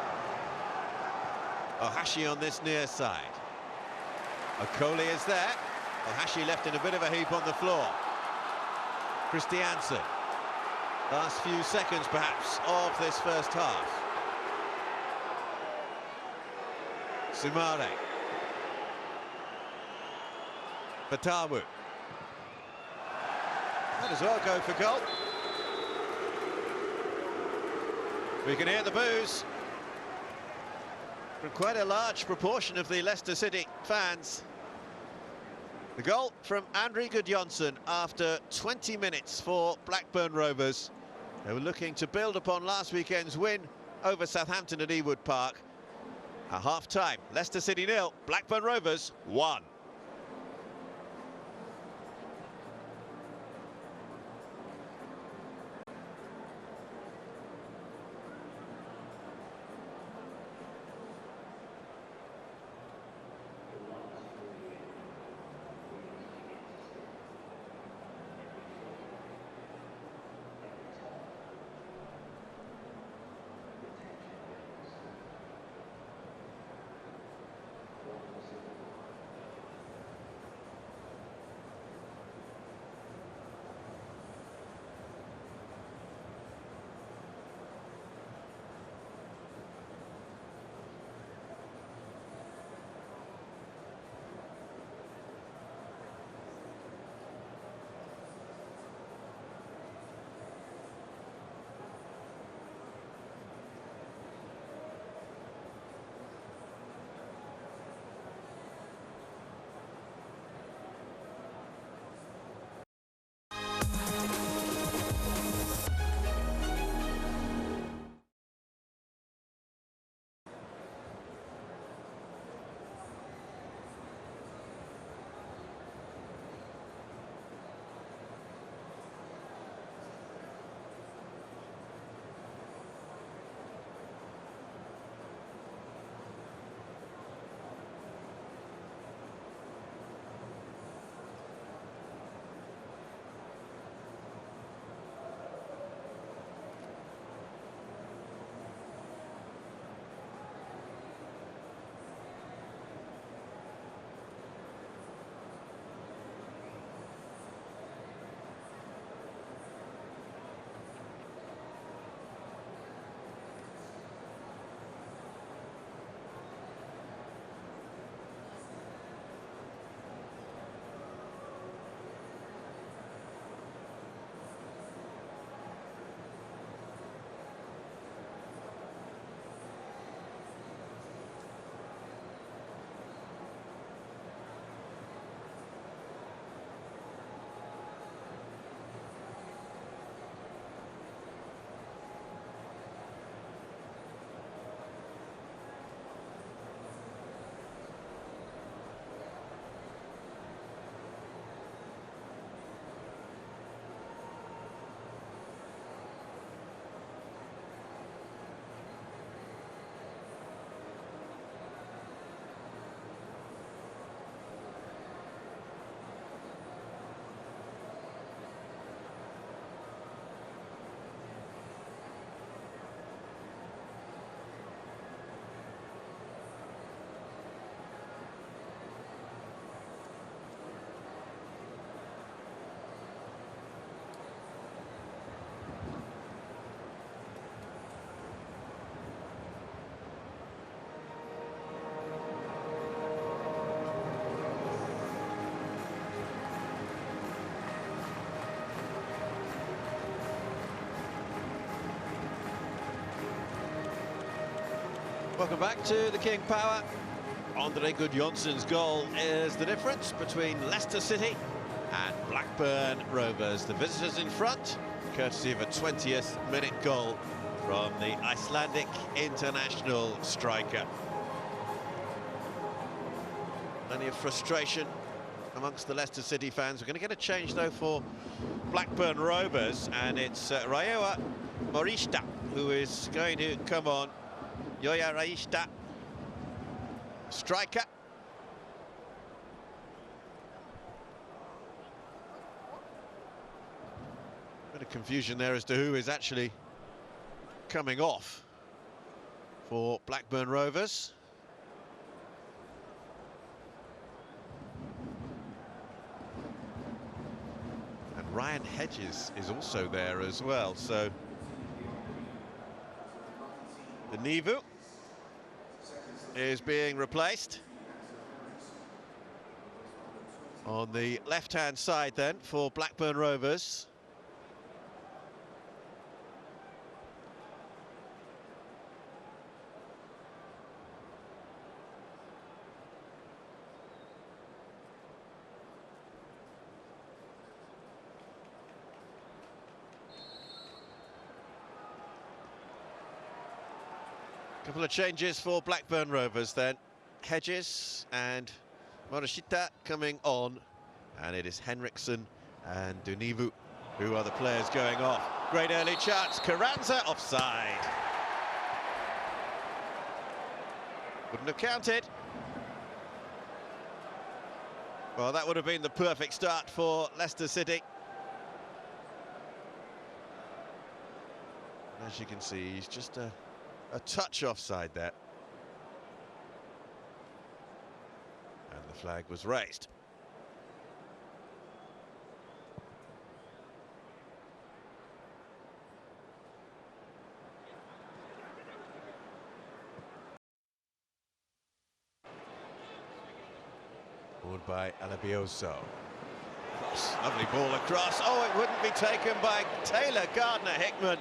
Ohashi on this near side. Okoli is there. Ohashi left in a bit of a heap on the floor. Christiansen. Last few seconds, perhaps, of this first half. Sumare. Batawu. Might as well go for goal. We can hear the boos from quite a large proportion of the Leicester City fans. The goal from André Gudjonsson after 20 minutes for Blackburn Rovers. They were looking to build upon last weekend's win over Southampton at Ewood Park. At half-time, Leicester City 0, Blackburn Rovers 1. Welcome back to the King Power. André Gudjonsson's goal is the difference between Leicester City and Blackburn Rovers. The visitors in front, courtesy of a 20th minute goal from the Icelandic international striker. Plenty of frustration amongst the Leicester City fans. We're going to get a change though for Blackburn Rovers, and it's Raioa Morishita who is going to come on. Yoya Raishita, striker. Bit of confusion there as to who is actually coming off for Blackburn Rovers. And Ryan Hedges is also there as well, so the Nivu is being replaced. On the left-hand side then for Blackburn Rovers. Couple of changes for Blackburn Rovers then. Hedges and Morishita coming on, and it is Henriksen and Dunivu who are the players going off. Great early chance, Carranza offside. Wouldn't have counted. Well, that would have been the perfect start for Leicester City. As you can see, he's just a touch offside there. And the flag was raised. Balled by Alabioso. Cross, lovely ball across. Oh, it wouldn't be taken by Taylor Gardner-Hickman.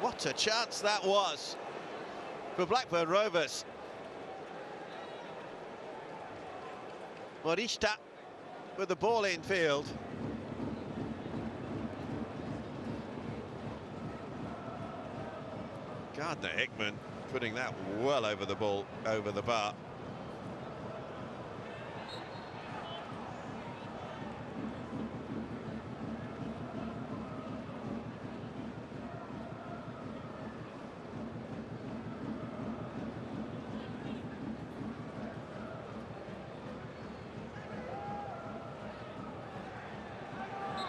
What a chance that was for Blackburn Rovers. Morishita with the ball in field. Gardner-Hickman putting that well over the ball, over the bar.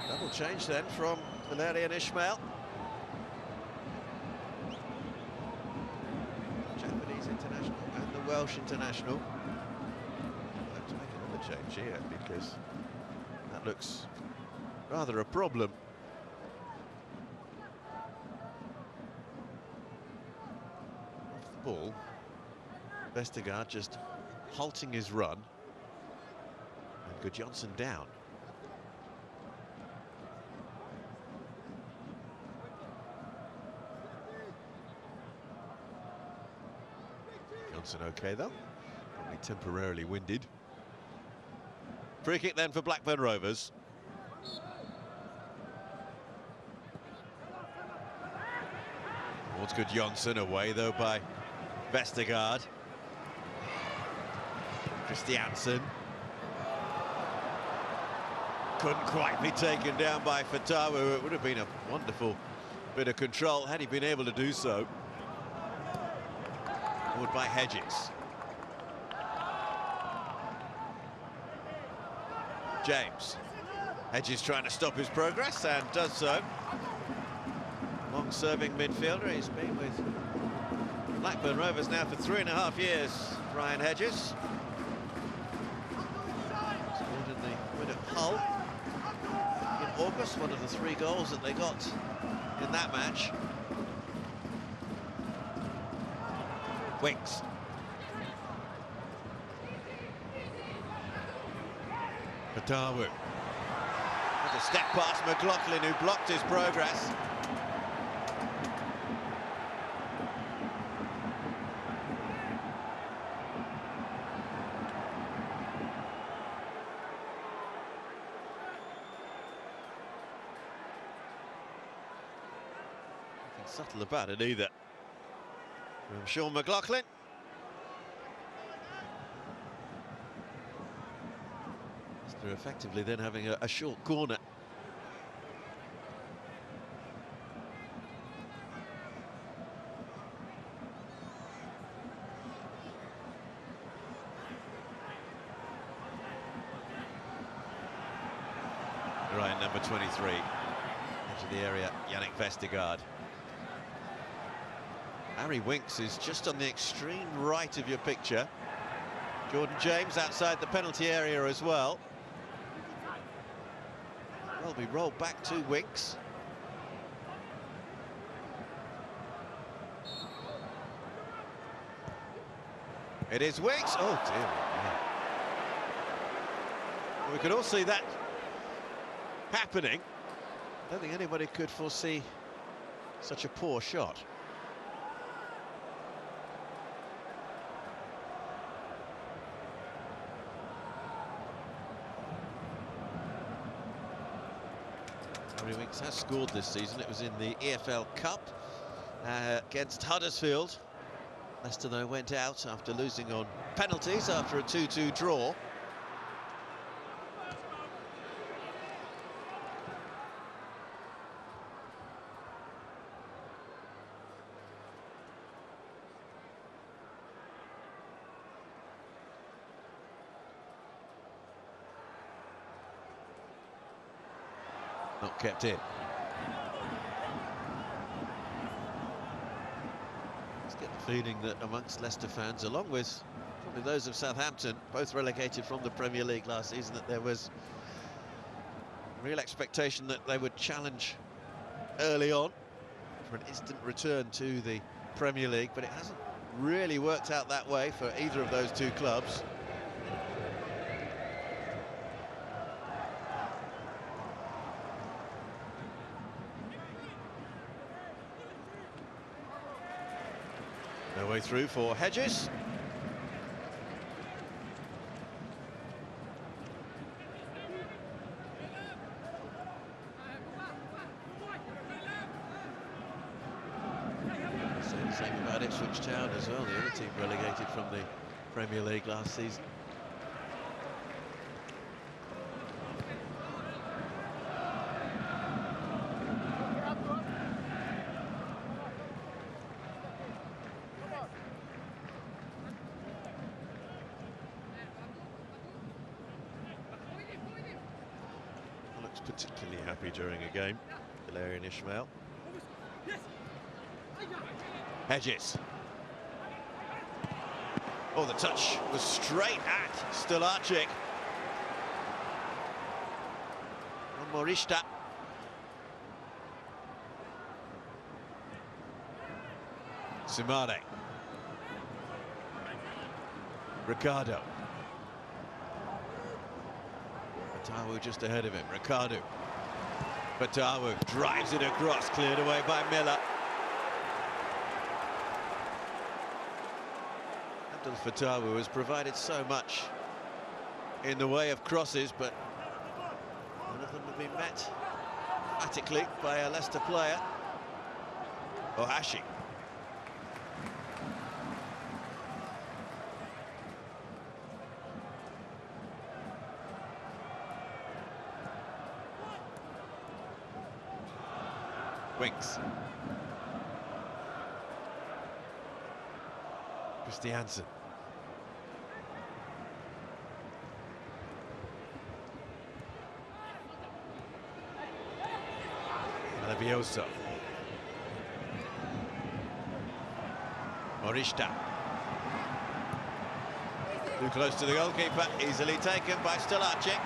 Double change then from Valerian Ismail. Japanese international and the Welsh international. I'll have to make another change here because that looks rather a problem. Off the ball, Vestergaard just halting his run, and Gudjonsson down. Okay though, probably temporarily winded. Free kick then for Blackburn Rovers. Towards Gudjonsson, away though by Vestergaard. Christiansen. Couldn't quite be taken down by Fatawu. It would have been a wonderful bit of control had he been able to do so. Forward by Hedges. James. Hedges trying to stop his progress and does so. Long-serving midfielder. He's been with Blackburn Rovers now for 3.5 years, Ryan Hedges. Scored in the win at Hull in August, one of the 3 goals that they got in that match. Winks. Fatawu. With a step past McLaughlin, who blocked his progress. Nothing subtle about it either. From Sean McLaughlin. They're effectively then having a short corner. Right, number 23. Into the area, Yannick Vestergaard. Harry Winks is just on the extreme right of your picture. Jordan James outside the penalty area as well. Well, be rolled back to Winks. It is Winks. Oh dear. Yeah. We could all see that happening. I don't think anybody could foresee such a poor shot. Winks has scored this season. It was in the EFL Cup against Huddersfield. Leicester, though, went out after losing on penalties after a 2-2 draw. Not kept in. Let's get the feeling that amongst Leicester fans, along with probably those of Southampton, both relegated from the Premier League last season, that there was real expectation that they would challenge early on for an instant return to the Premier League, but it hasn't really worked out that way for either of those two clubs. No way through for Hedges. Same about Ipswich Town as well, the other team relegated from the Premier League last season. Particularly happy during a game, Valerian Ismail. Hedges. Oh, the touch was straight at Stolarczyk. Morishta. Simane. Ricardo. Fatawu just ahead of him. Ricardo. Fatawu drives it across, cleared away by Miller. Abdul Fatawu has provided so much in the way of crosses, but none of them have been met emphatically by a Leicester player. Ohashi. Winks. Christiansen. Malabioso. Morishta. Too close to the goalkeeper, easily taken by Stolarczyk.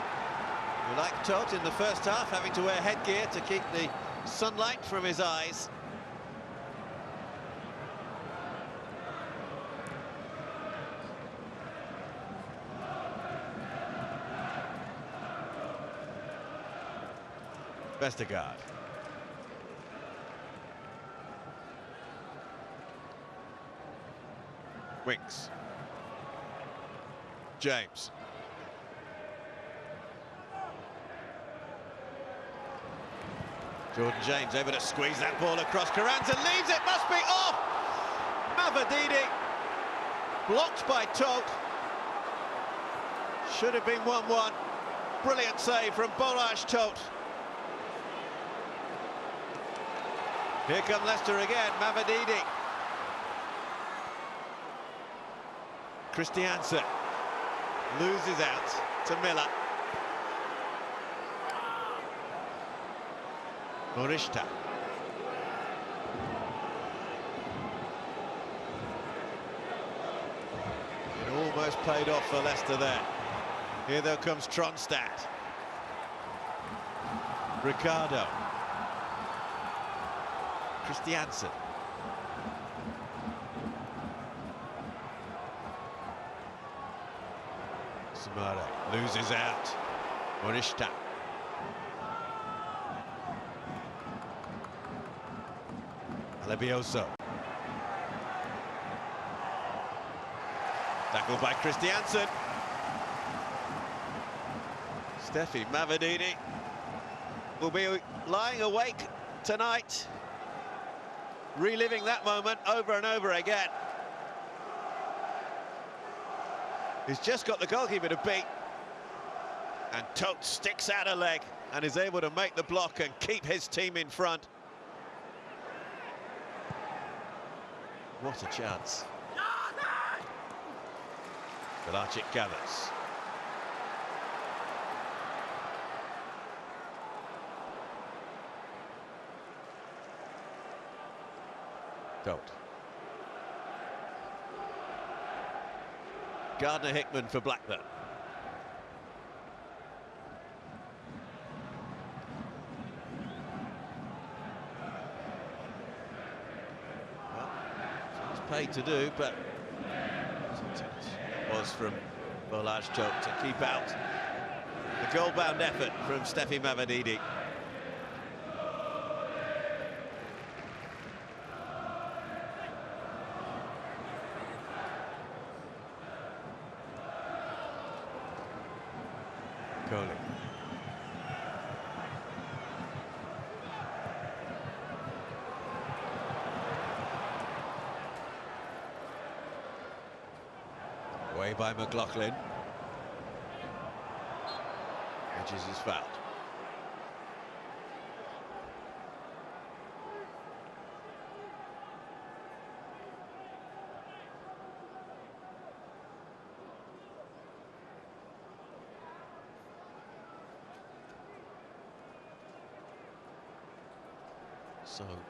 We like Todt in the first half, having to wear headgear to keep the sunlight from his eyes. Vestergaard. Winks. James. Jordan James able to squeeze that ball across. Carranza leaves it, must be off! Mavadini blocked by Todt. Should have been 1-1. Brilliant save from Balázs Todt. Here come Leicester again, Mavadini. Christiansen loses out to Miller. Morishta. It almost paid off for Leicester there. Here though comes Tronstad. Ricardo. Christiansen. Samare loses out. Morishita. Alebioso. Tackled by Christiansen. Steffi Mavididi will be lying awake tonight, reliving that moment over and over again. He's just got the goalkeeper to beat, and Tote sticks out a leg and is able to make the block and keep his team in front. What a chance. Velacic gathers. Tote. Gardner-Hickman for Blackburn. Well, it's paid to do, but it was from Volaj Tote to keep out the goal-bound effort from Steffi Mavididi. Coley. Away by McLaughlin. Hedges is fouled.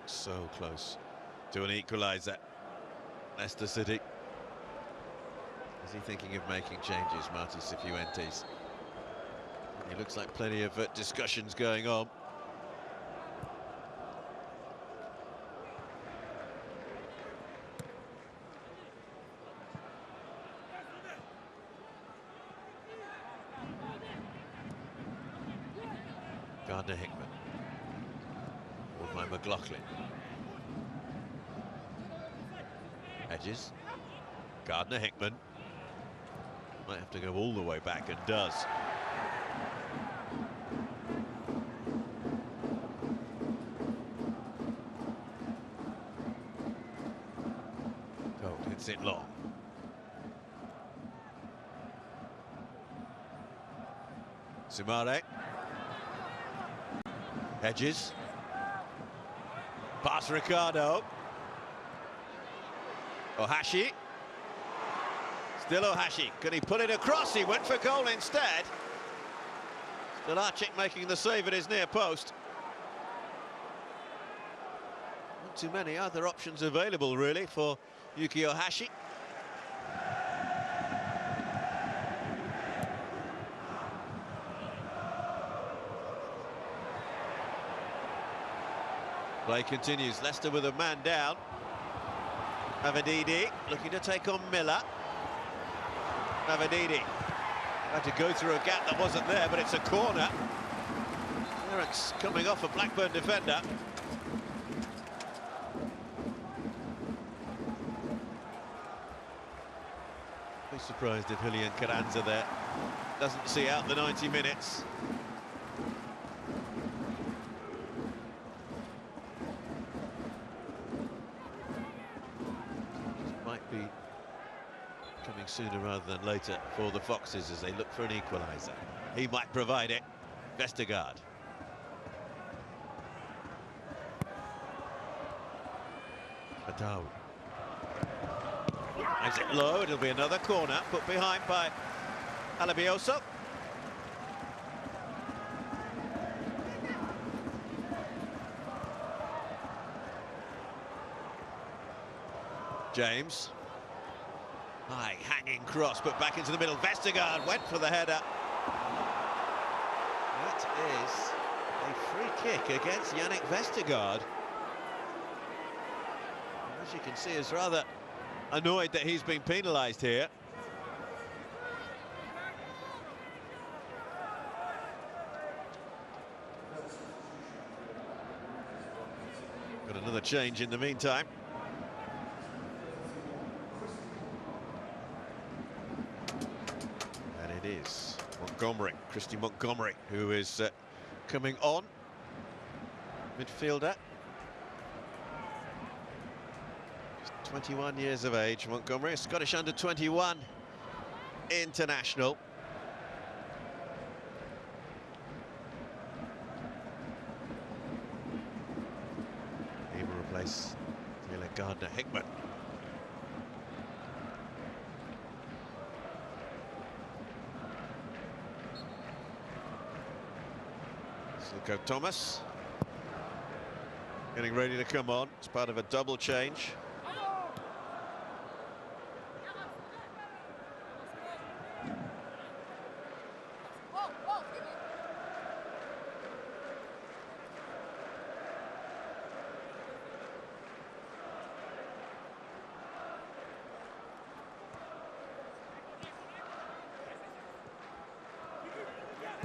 So close to an equaliser. Leicester City. Is he thinking of making changes, Marty Cifuentes? It looks like plenty of discussions going on. Gardner-Hickman. By McLaughlin. Hedges. Gardner-Hickman. Might have to go all the way back, and does. Gold hits it long. Sumare. Hedges. Pass Ricardo. Ohashi. Still Ohashi. Can he put it across? He went for goal instead. Velacic making the save at his near post. Not too many other options available, really, for Yuki Ohashi. Play continues. Leicester with a man down. Mavididi looking to take on Miller. Mavididi had to go through a gap that wasn't there, but it's a corner. Clearance coming off a Blackburn defender. Be surprised if Julian Carranza there doesn't see out the 90 minutes. Coming sooner rather than later for the Foxes as they look for an equaliser. He might provide it. Vestergaard. Fatawu. Leaves it low. It'll be another corner put behind by Alebioso. James. High hanging cross, but back into the middle. Vestergaard went for the header. That is a free kick against Yannick Vestergaard. As you can see, is rather annoyed that he's been penalised here. Got another change in the meantime. And it is Christy Montgomery, who is coming on. Midfielder. Just 21 years of age, Montgomery, a Scottish under-21 international. He will replace Taylor Gardner-Hickman. Silko Thomas getting ready to come on. It's part of a double change.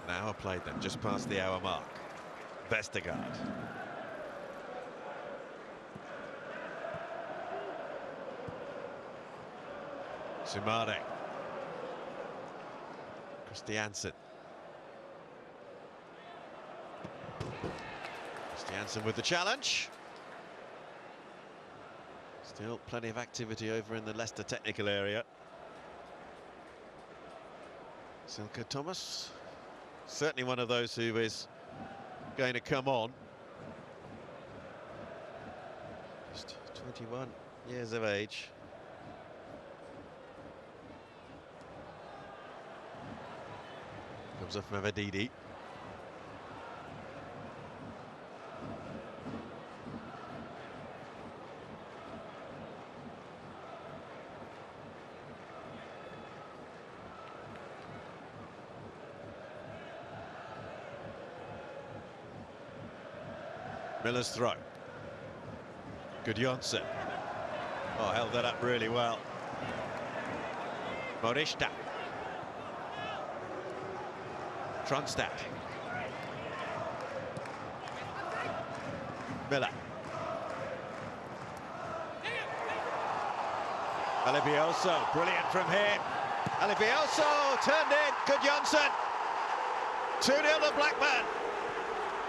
An hour played then, just past the hour mark. Vestergaard. Sumare. Christiansen. Christiansen with the challenge. Still plenty of activity over in the Leicester technical area. Silko Thomas. Certainly one of those who is going to come on. Just 21 years of age. Comes off Mavadidi. Miller's throw. Good Jonsson. Oh, held that up really well. Morishta. Tronstad. Miller. Alibioso, brilliant from him. Alibioso turned in. Good Jonsson. 2-0 to Blackburn.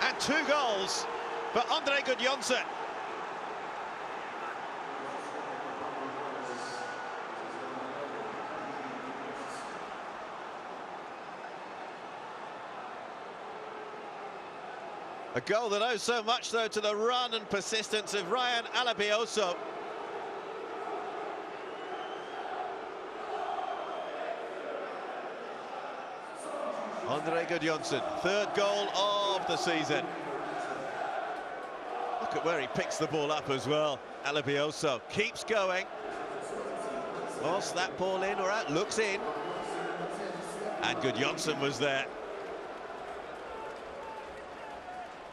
And 2 goals for Andre Gudjonsson. A goal that owes so much, though, to the run and persistence of Ryan Alibioso. Andre Gudjonsson, 3rd goal of the season. Look at where he picks the ball up as well. Alibioso keeps going. Was that ball in or out? Looks in. And Gudjonsson was there.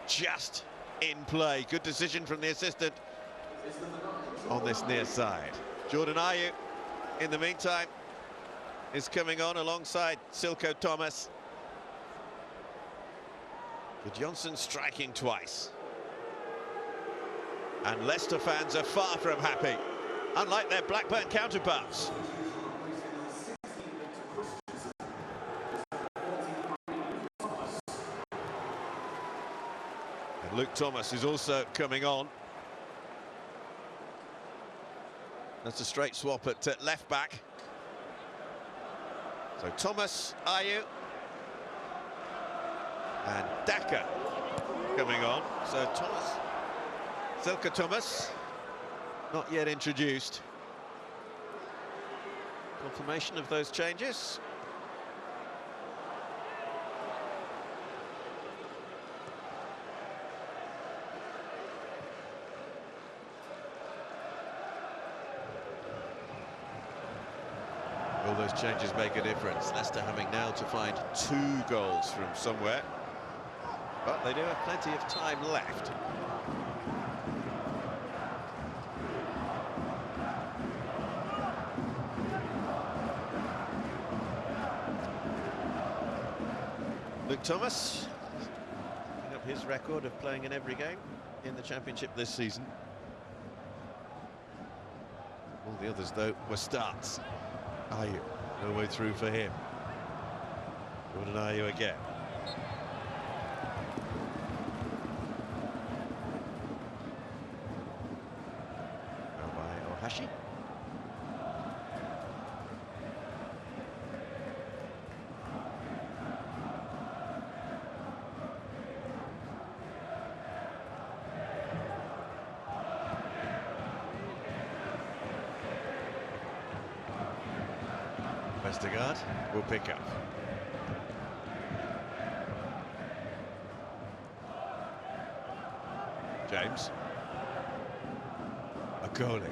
Just in play. Good decision from the assistant on this near side. Jordan Ayew, in the meantime, is coming on alongside Silko Thomas. Gudjonsson striking twice. And Leicester fans are far from happy, unlike their Blackburn counterparts. And Luke Thomas is also coming on. That's a straight swap at left back. So Thomas, Ayew, and Daka coming on. So Thomas, Silko Thomas, not yet introduced. Confirmation of those changes. All those changes make a difference. Leicester having now to find 2 goals from somewhere. But they do have plenty of time left. Luke Thomas, picking up his record of playing in every game in the Championship this season. All the others, though, were starts. Ayew, no way through for him. Jordan Ayew again. Now by Ohashi. Vestergaard will pick up. James. Akoli.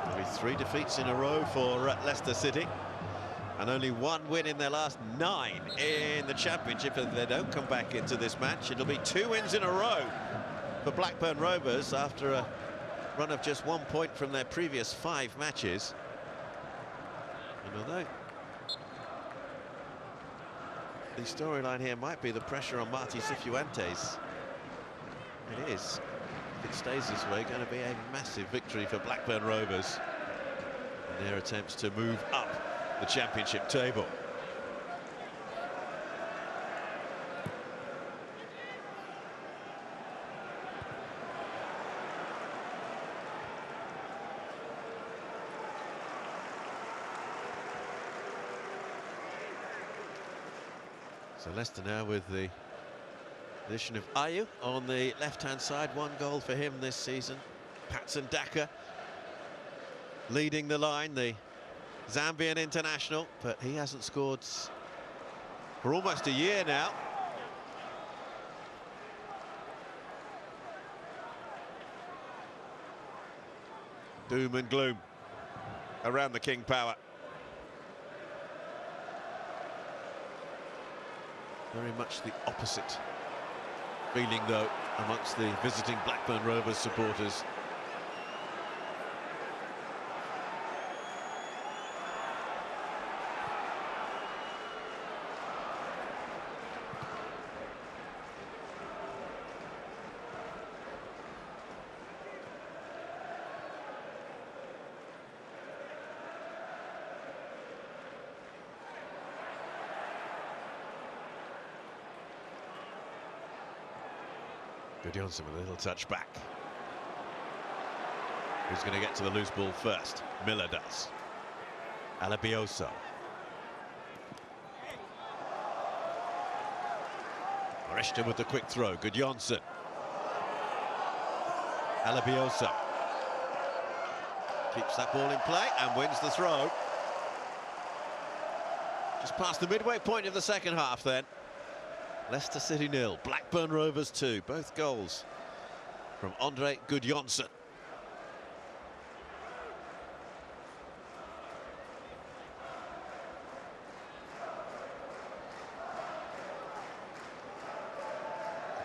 Maybe 3 defeats in a row for Leicester City. And only 1 win in their last 9 in the Championship. If they don't come back into this match, it'll be 2 wins in a row for Blackburn Rovers after a run of just 1 point from their previous 5 matches. And although the storyline here might be the pressure on Marti Cifuentes, it is, if it stays this way, going to be a massive victory for Blackburn Rovers in their attempts to move up the Championship table. So Leicester now with the addition of Ayew on the left-hand side. 1 goal for him this season. Patson Daka leading the line, the Zambian international, but he hasn't scored for almost a year now. Doom and gloom around the King Power. Very much the opposite feeling, though, amongst the visiting Blackburn Rovers supporters. Johnson with a little touch back. Who's going to get to the loose ball first? Miller does. Alabioso. Oreshta with the quick throw. Good Johnson. Alabioso keeps that ball in play and wins the throw. Just past the midway point of the second half then. Leicester City 0, Blackburn Rovers 2. Both goals from Andre Gudjonsson.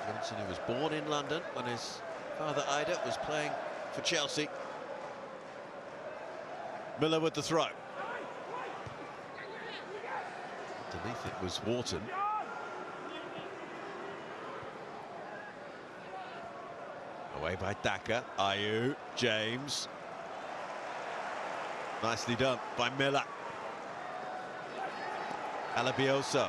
Gudjonsson, who was born in London when his father Ida was playing for Chelsea. Miller with the throw. Underneath it was Wharton. Away by Daka. Ayew, James. Nicely done by Miller. Alabioso.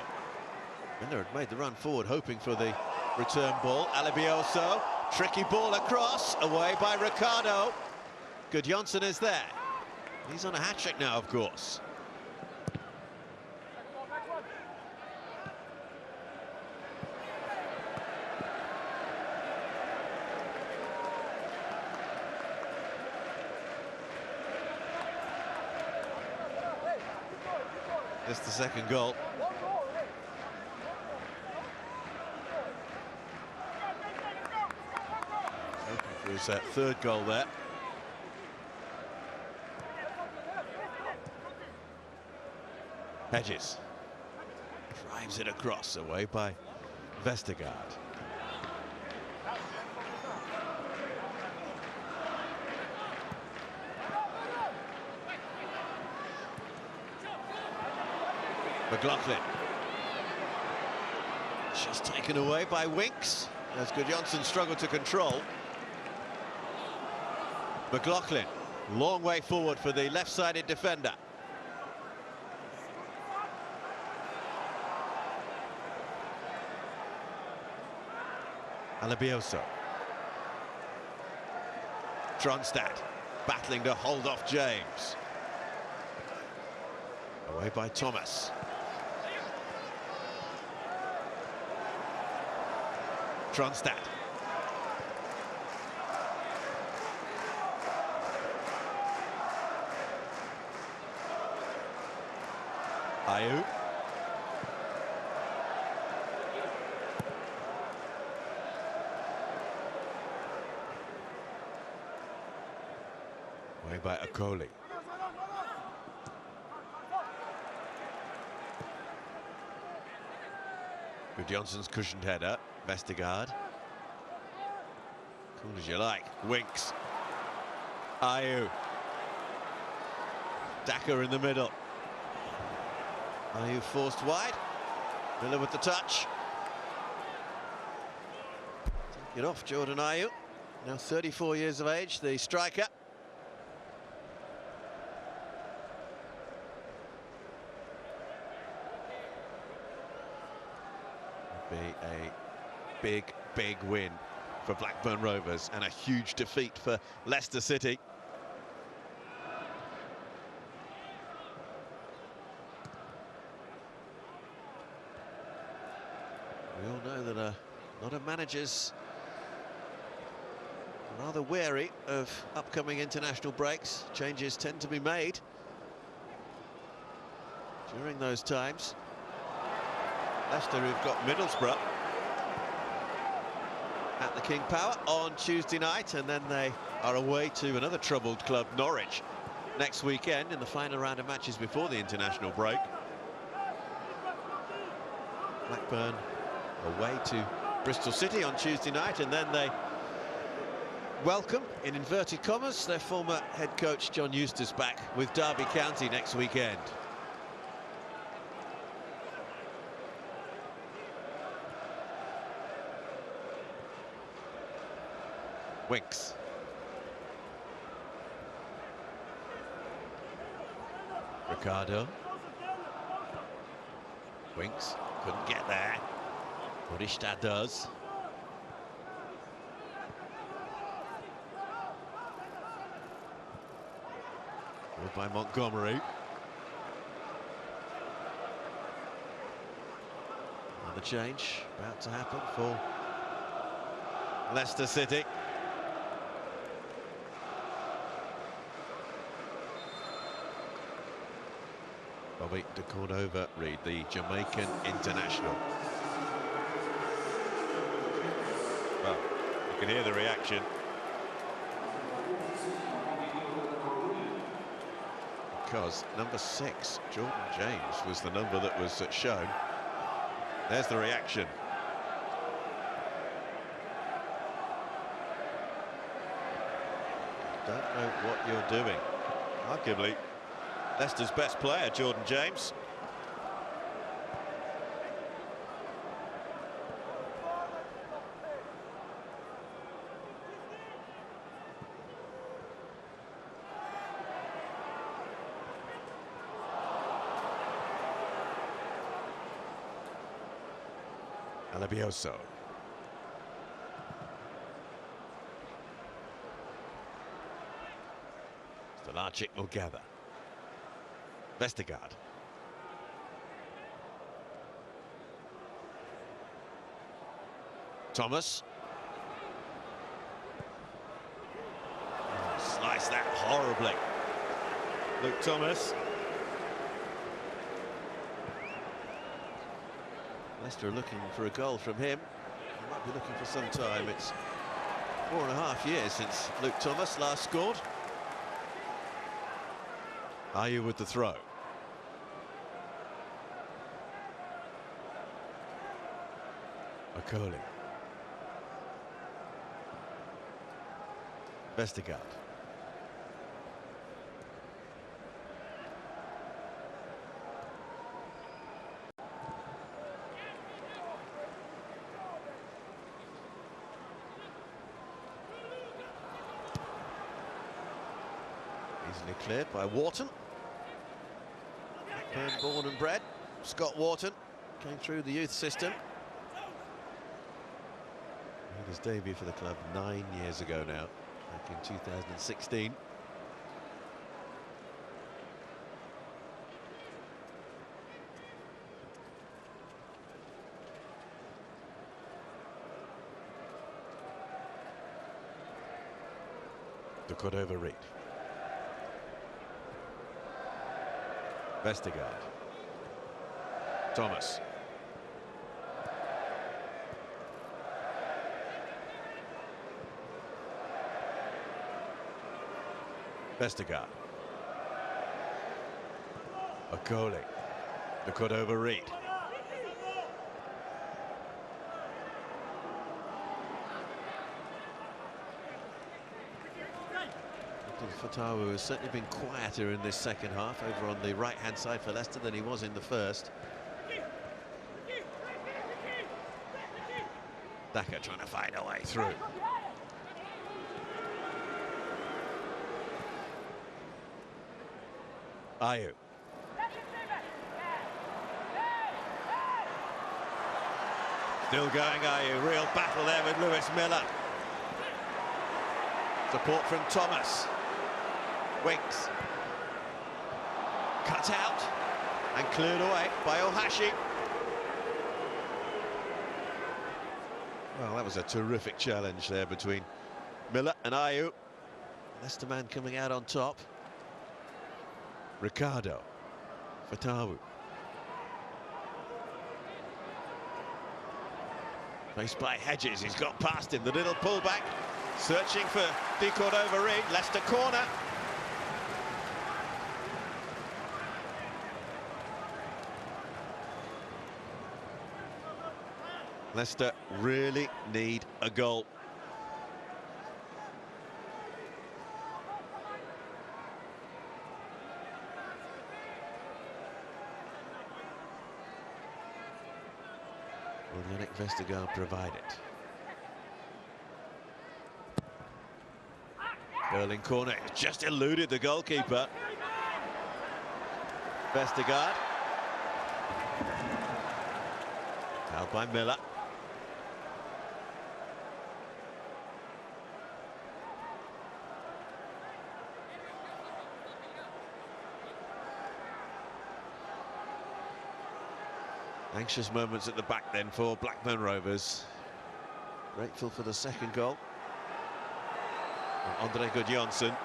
Miller had made the run forward, hoping for the return ball. Alabioso, tricky ball across, away by Ricardo. Gudjonsson is there. He's on a hat-trick now, of course. That's the second goal. Hoping for his third goal there. Hedges drives it across, away by Vestergaard. McLaughlin. Just taken away by Winks, as Gudjonsson struggled to control. McLaughlin, long way forward for the left-sided defender. Alabioso. Tronstad battling to hold off James. Away by Thomas. Tronstad. Ayew. Away by Okoli. Gudjonsson's cushioned header. Vestergaard. Cool as you like. Winks. Ayew. Daka in the middle. Ayew forced wide. Miller with the touch. Take it off, Jordan Ayew. Now 34 years of age, the striker. Be a big win for Blackburn Rovers and a huge defeat for Leicester City. We all know that a lot of managers are rather wary of upcoming international breaks. Changes tend to be made during those times. Leicester, who've got Middlesbrough at the King Power on Tuesday night, and then they are away to another troubled club, Norwich, next weekend in the final round of matches before the international break. Blackburn away to Bristol City on Tuesday night, and then they welcome, in inverted commas, their former head coach John Eustace back with Derby County next weekend. Winks. Ricardo. Winks couldn't get there. Orishta does. Ball by Montgomery. Another change about to happen for Leicester City. Bobby de Cordova Reid, the Jamaican international. Well, you can hear the reaction. Because number 6, Jordan James, was the number that was shown. There's the reaction. Don't know what you're doing. Arguably Leicester's best player, Jordan James. Alabioso. Stolarczyk will gather. Vestergaard. Thomas. Oh, sliced that horribly. Luke Thomas. Leicester are looking for a goal from him. He might be looking for some time. It's 4.5 years since Luke Thomas last scored. Ayew with the throw. Okoli. Vestergaard. Easily cleared by Wharton. Blackburn born and bred. Scott Wharton came through the youth system. Made his debut for the club 9 years ago now, back in 2016. The Cordova Reed. Vestergaard. Thomas. Vestergaard. Okoli. The Cordova Reed. Fatawu has certainly been quieter in this second half, over on the right-hand side for Leicester than he was in the first. Daka trying to find a way through. Ayew. Still going, Ayew. Real battle there with Lewis Miller. Support from Thomas. Winks. Cut out and cleared away by Ohashi. Well, that was a terrific challenge there between Miller and Ayew. Leicester man coming out on top. Ricardo. Fatawu. Faced by Hedges, he's got past him. The little pullback, searching for the Cordova Reed. Leicester corner. Leicester really need a goal. Will Yannick Vestergaard provide it? Curling corner, just eluded the goalkeeper. Vestergaard. Out by Miller. Anxious moments at the back then for Blackburn Rovers. Grateful for the second goal. And Andre Gudjonsson.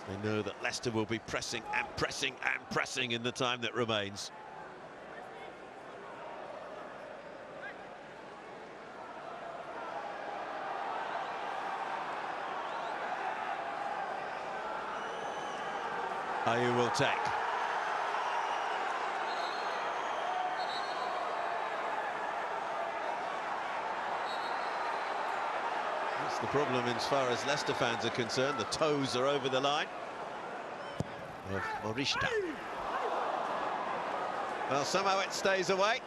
They know that Leicester will be pressing and pressing and pressing in the time that remains. Ayew will take. That's the problem as far as Leicester fans are concerned. The toes are over the line of Morishita. Well, somehow it stays away.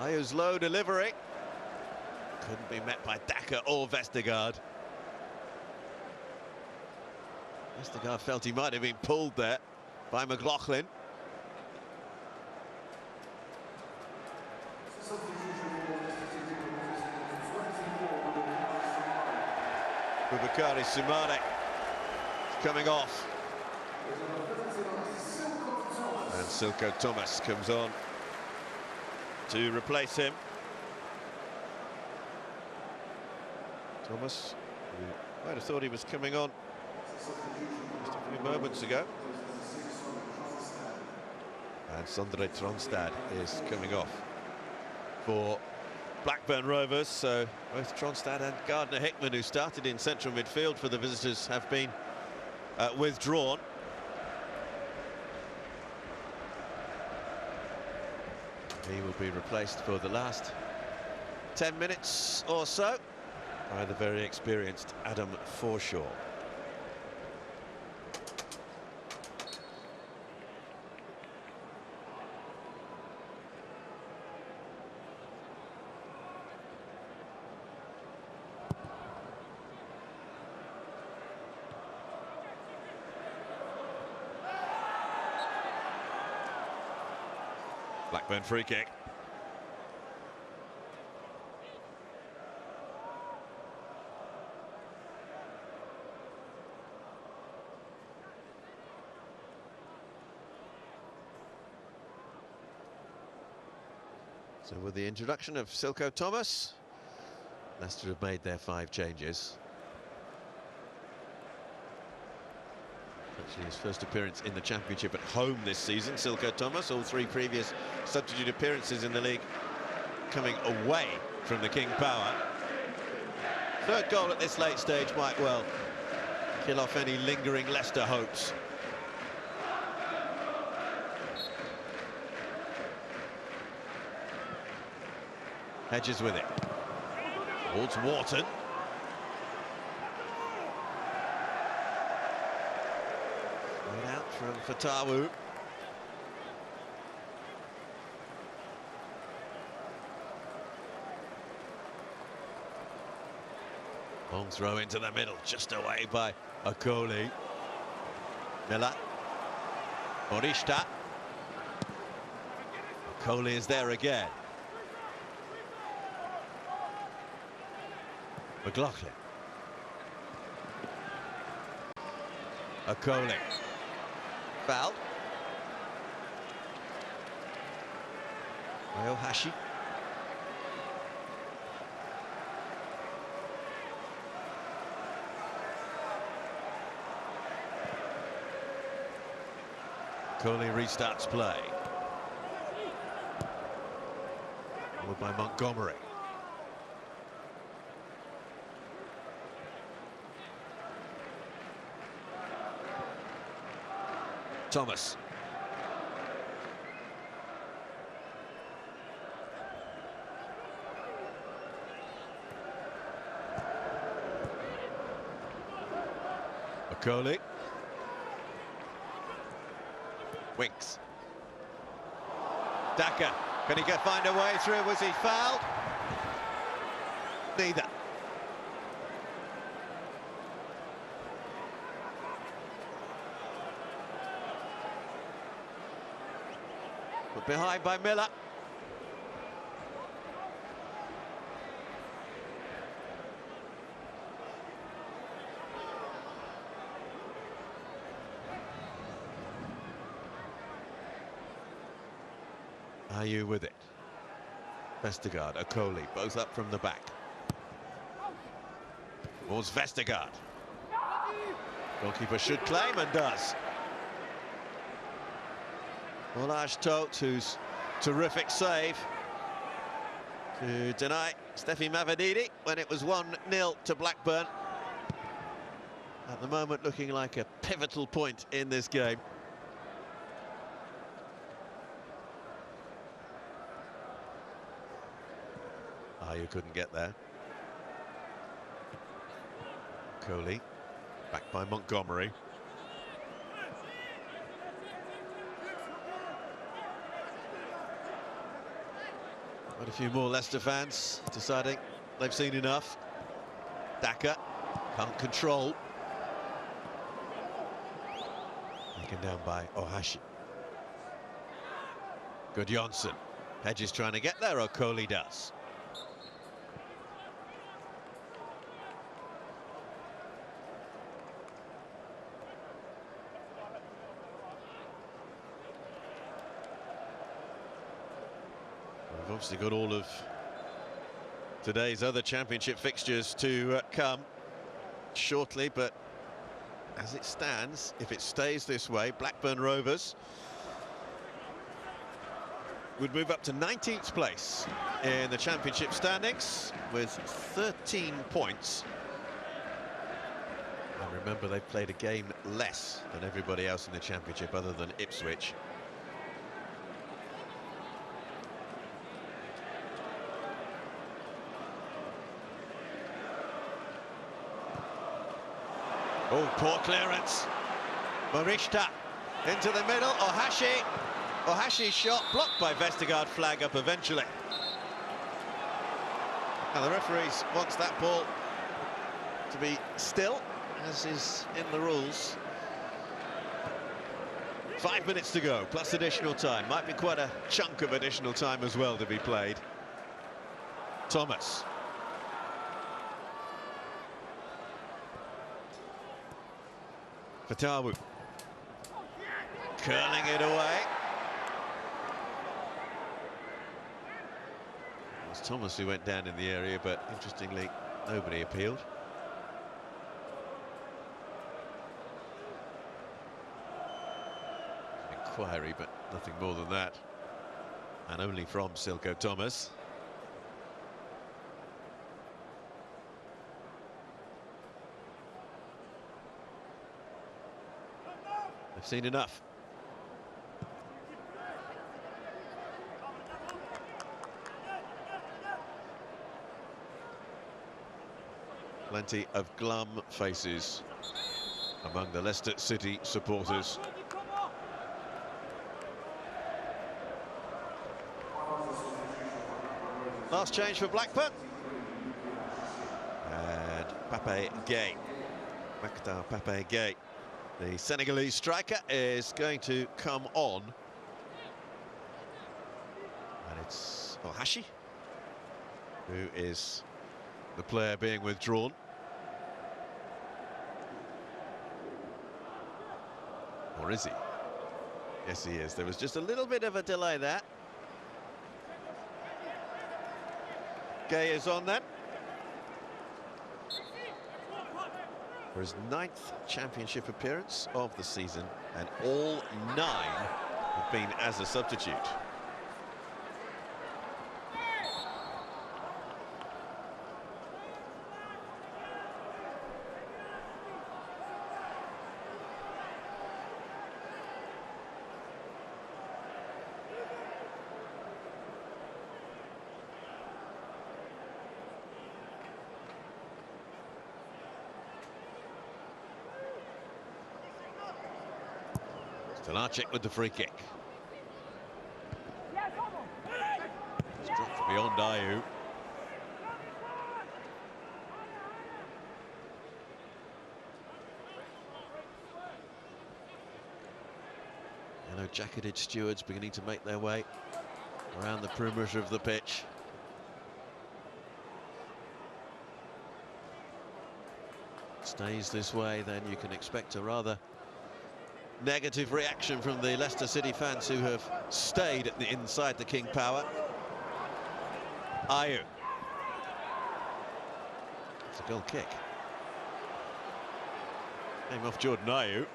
Ayew's low delivery couldn't be met by Daka or Vestergaard. Vestergaard felt he might have been pulled there by McLaughlin. Bubakari Sumane coming off. And Silko Thomas comes on to replace him. Thomas, who might have thought he was coming on just a few moments ago. And Sondre Tronstad is coming off. for Blackburn Rovers. So both Tronstad and Gardner Hickman, who started in central midfield for the visitors, have been withdrawn. He will be replaced for the last 10 minutes or so by the very experienced Adam Forshaw. Blackburn free kick. So with the introduction of Silko Thomas, Leicester have made their 5 changes. Actually his first appearance in the Championship at home this season, Silko Thomas. All 3 previous substitute appearances in the league coming away from the King Power. Third goal at this late stage might well kill off any lingering Leicester hopes. Hedges with it. Towards Wharton. Straight out from Fatawu. Long throw into the middle, just away by Okoli. Miller. Morishita. Okoli is there again. McLaughlin. Okoli. Foul. Hashi. Okoli restarts play. Followed by Montgomery. Thomas. Okoli. Winks. Daka. Can he find a way through? Was he fouled? Neither. But behind by Miller. Are you with it? Vestergaard, Okoli, both up from the back. Towards Vestergaard. Goalkeeper should claim and does. Olaj Todt, whose terrific save to deny Steffi Mavididi when it was 1-0 to Blackburn. At the moment looking like a pivotal point in this game. You couldn't get there. Coley, back by Montgomery. Quite a few more Leicester fans deciding they've seen enough. Daka can't control. Taken down by Ohashi. Good Johnson. Hedges trying to get there, Okoli does. We've obviously got all of today's other championship fixtures to come shortly, but as it stands, if it stays this way, Blackburn Rovers would move up to 19th place in the championship standings with 13 points. And remember, they've played a game less than everybody else in the championship other than Ipswich. Oh, poor clearance. Morishita into the middle. Ohashi's shot blocked by Vestergaard, flag up eventually. And the referees wants that ball to be still, as is in the rules. 5 minutes to go, plus additional time. Might be quite a chunk of additional time as well to be played. Thomas. Fatawu. Curling it away. It was Thomas who went down in the area, but interestingly, nobody appealed. Inquiry, but nothing more than that. And only from Silko Thomas. They've seen enough. Plenty of glum faces among the Leicester City supporters. Last change for Blackburn. And Pape Gueye. Maktar Pape Gueye, the Senegalese striker, is going to come on. And it's Ohashi, who is the player being withdrawn. Or is he? Yes, he is. There was just a little bit of a delay there. Gueye is on then. For his 9th championship appearance of the season, and all 9 have been as a substitute. Stelarczyk with the free kick. It's dropped beyond Ayew. Yellow-jacketed stewards beginning to make their way around the perimeter of the pitch. Stays this way, then you can expect a rather negative reaction from the Leicester City fans who have stayed at the inside the King Power. Ayew. It's a goal kick. Came off Jordan Ayew.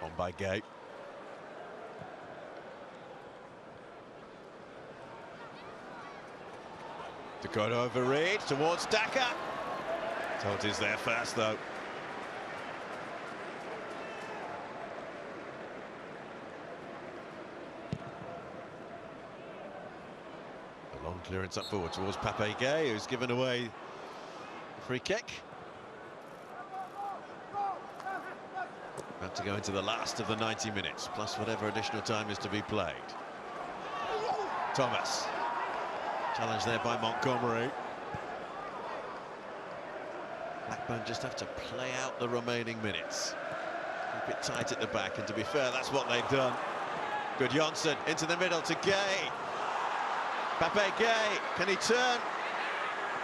On by Gueye. Dakota over Reed towards Daka. Todd is there first though. A long clearance up forward towards Pape Gueye, who's given away the free kick. About to go into the last of the 90 minutes, plus whatever additional time is to be played. Thomas. Challenged there by Montgomery. Blackburn just have to play out the remaining minutes. Keep it tight at the back, and to be fair, that's what they've done. Good Johnson into the middle to Gueye. Pape Gay, can he turn?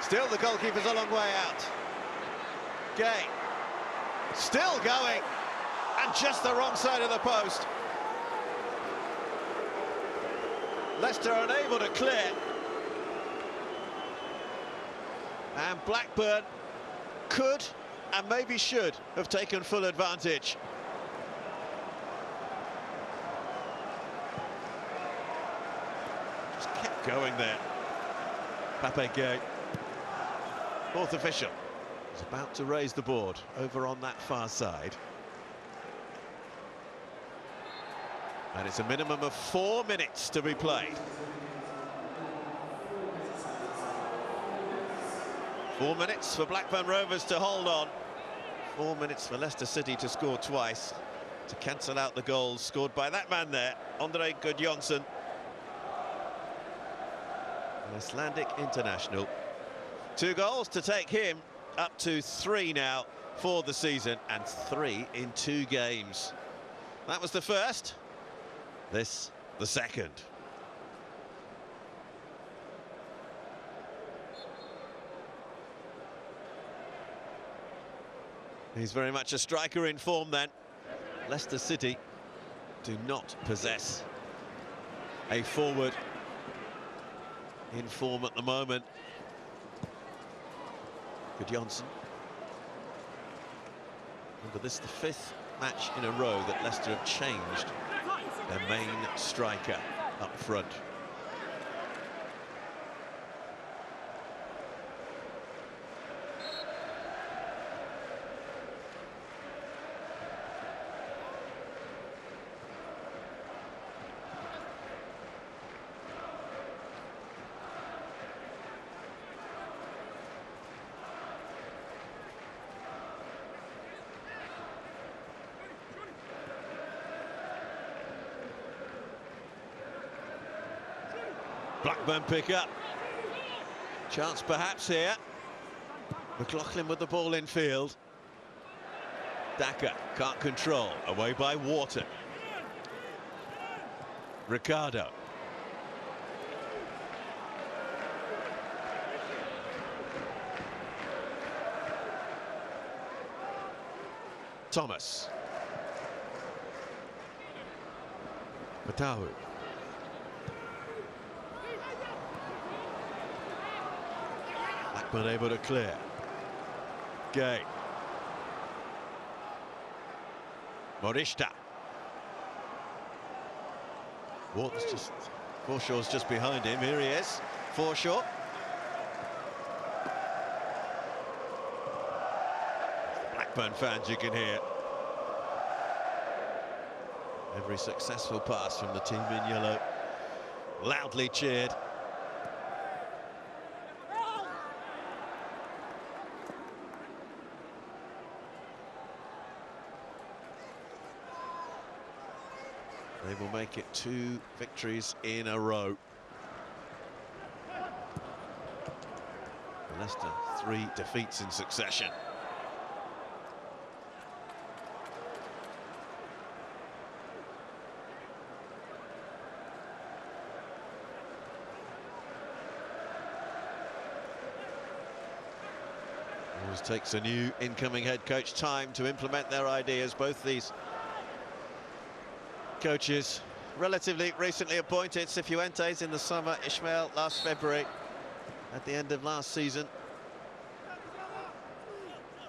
Still the goalkeeper's a long way out. Gay, still going, and just the wrong side of the post. Leicester are unable to clear. And Blackburn could and maybe should have taken full advantage. Just kept going there. Pape Gay, fourth official, is about to raise the board over on that far side. And it's a minimum of 4 minutes to be played. 4 minutes for Blackburn Rovers to hold on. 4 minutes for Leicester City to score twice, to cancel out the goals scored by that man there, Andre Gudjonsson. An Icelandic international. 2 goals to take him up to 3 now for the season, and 3 in 2 games. That was the first. This, the second. He's very much a striker in form then. Leicester City do not possess a forward in form at the moment. Gudjonsson. Remember, this is the 5th match in a row that Leicester have changed their main striker up front. Blackburn pick up. Chance perhaps here. McLaughlin with the ball in field. Daka can't control. Away by Wharton. Ricardo. Thomas. Patahu. Blackburn able to clear. Gay. Morishta. Wharton's just... Forshaw's just behind him. Here he is. Forshaw. Blackburn fans you can hear. Every successful pass from the team in yellow. Loudly cheered. They will make it 2 victories in a row. Leicester 3 defeats in succession. Always takes a new incoming head coach time to implement their ideas. Both these coaches relatively recently appointed. Cifuentes in the summer, Ishmael last February at the end of last season,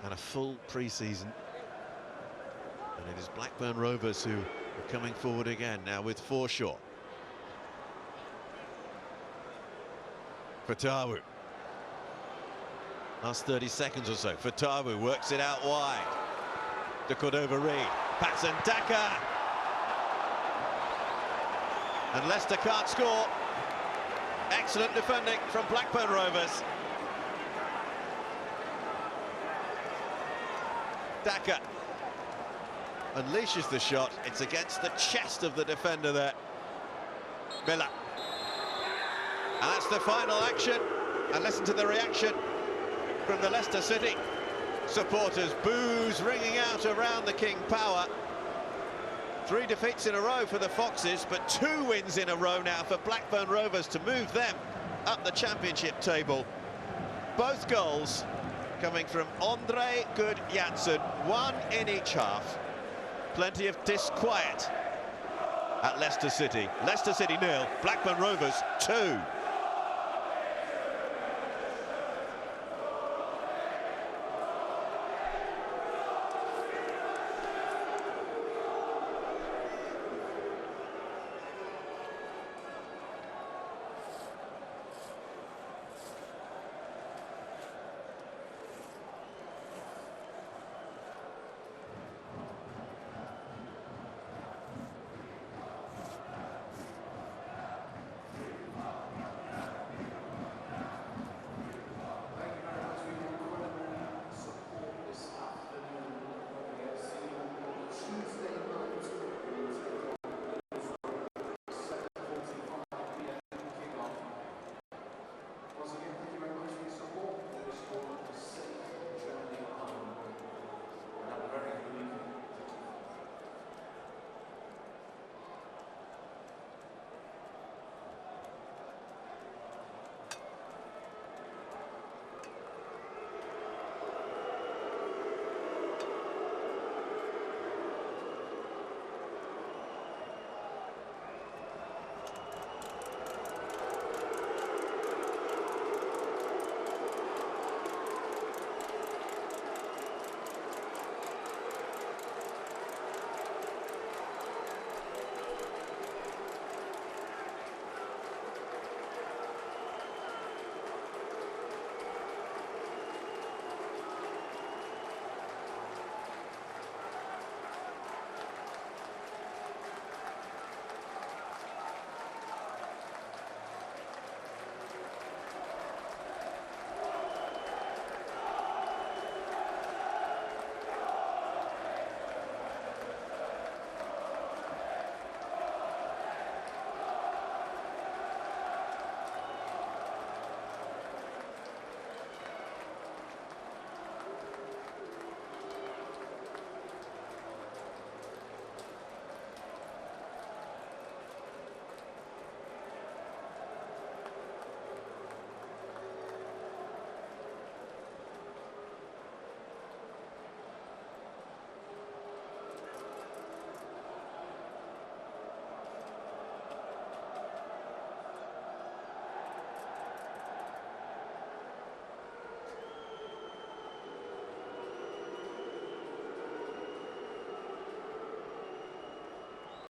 and a full pre-season. And it is Blackburn Rovers who are coming forward again now with Forshaw. Fatawu. Last 30 seconds or so. Fatawu works it out wide. De Cordova-Reid. Patson Daka. And Leicester can't score. Excellent defending from Blackburn Rovers. Daka unleashes the shot. It's against the chest of the defender there. Miller. And that's the final action. And listen to the reaction from the Leicester City supporters. Boos ringing out around the King Power. 3 defeats in a row for the Foxes, but 2 wins in a row now for Blackburn Rovers to move them up the championship table. Both goals coming from Andre Good-Janssen, one in each half. Plenty of disquiet at Leicester City. Leicester City 0, Blackburn Rovers 2.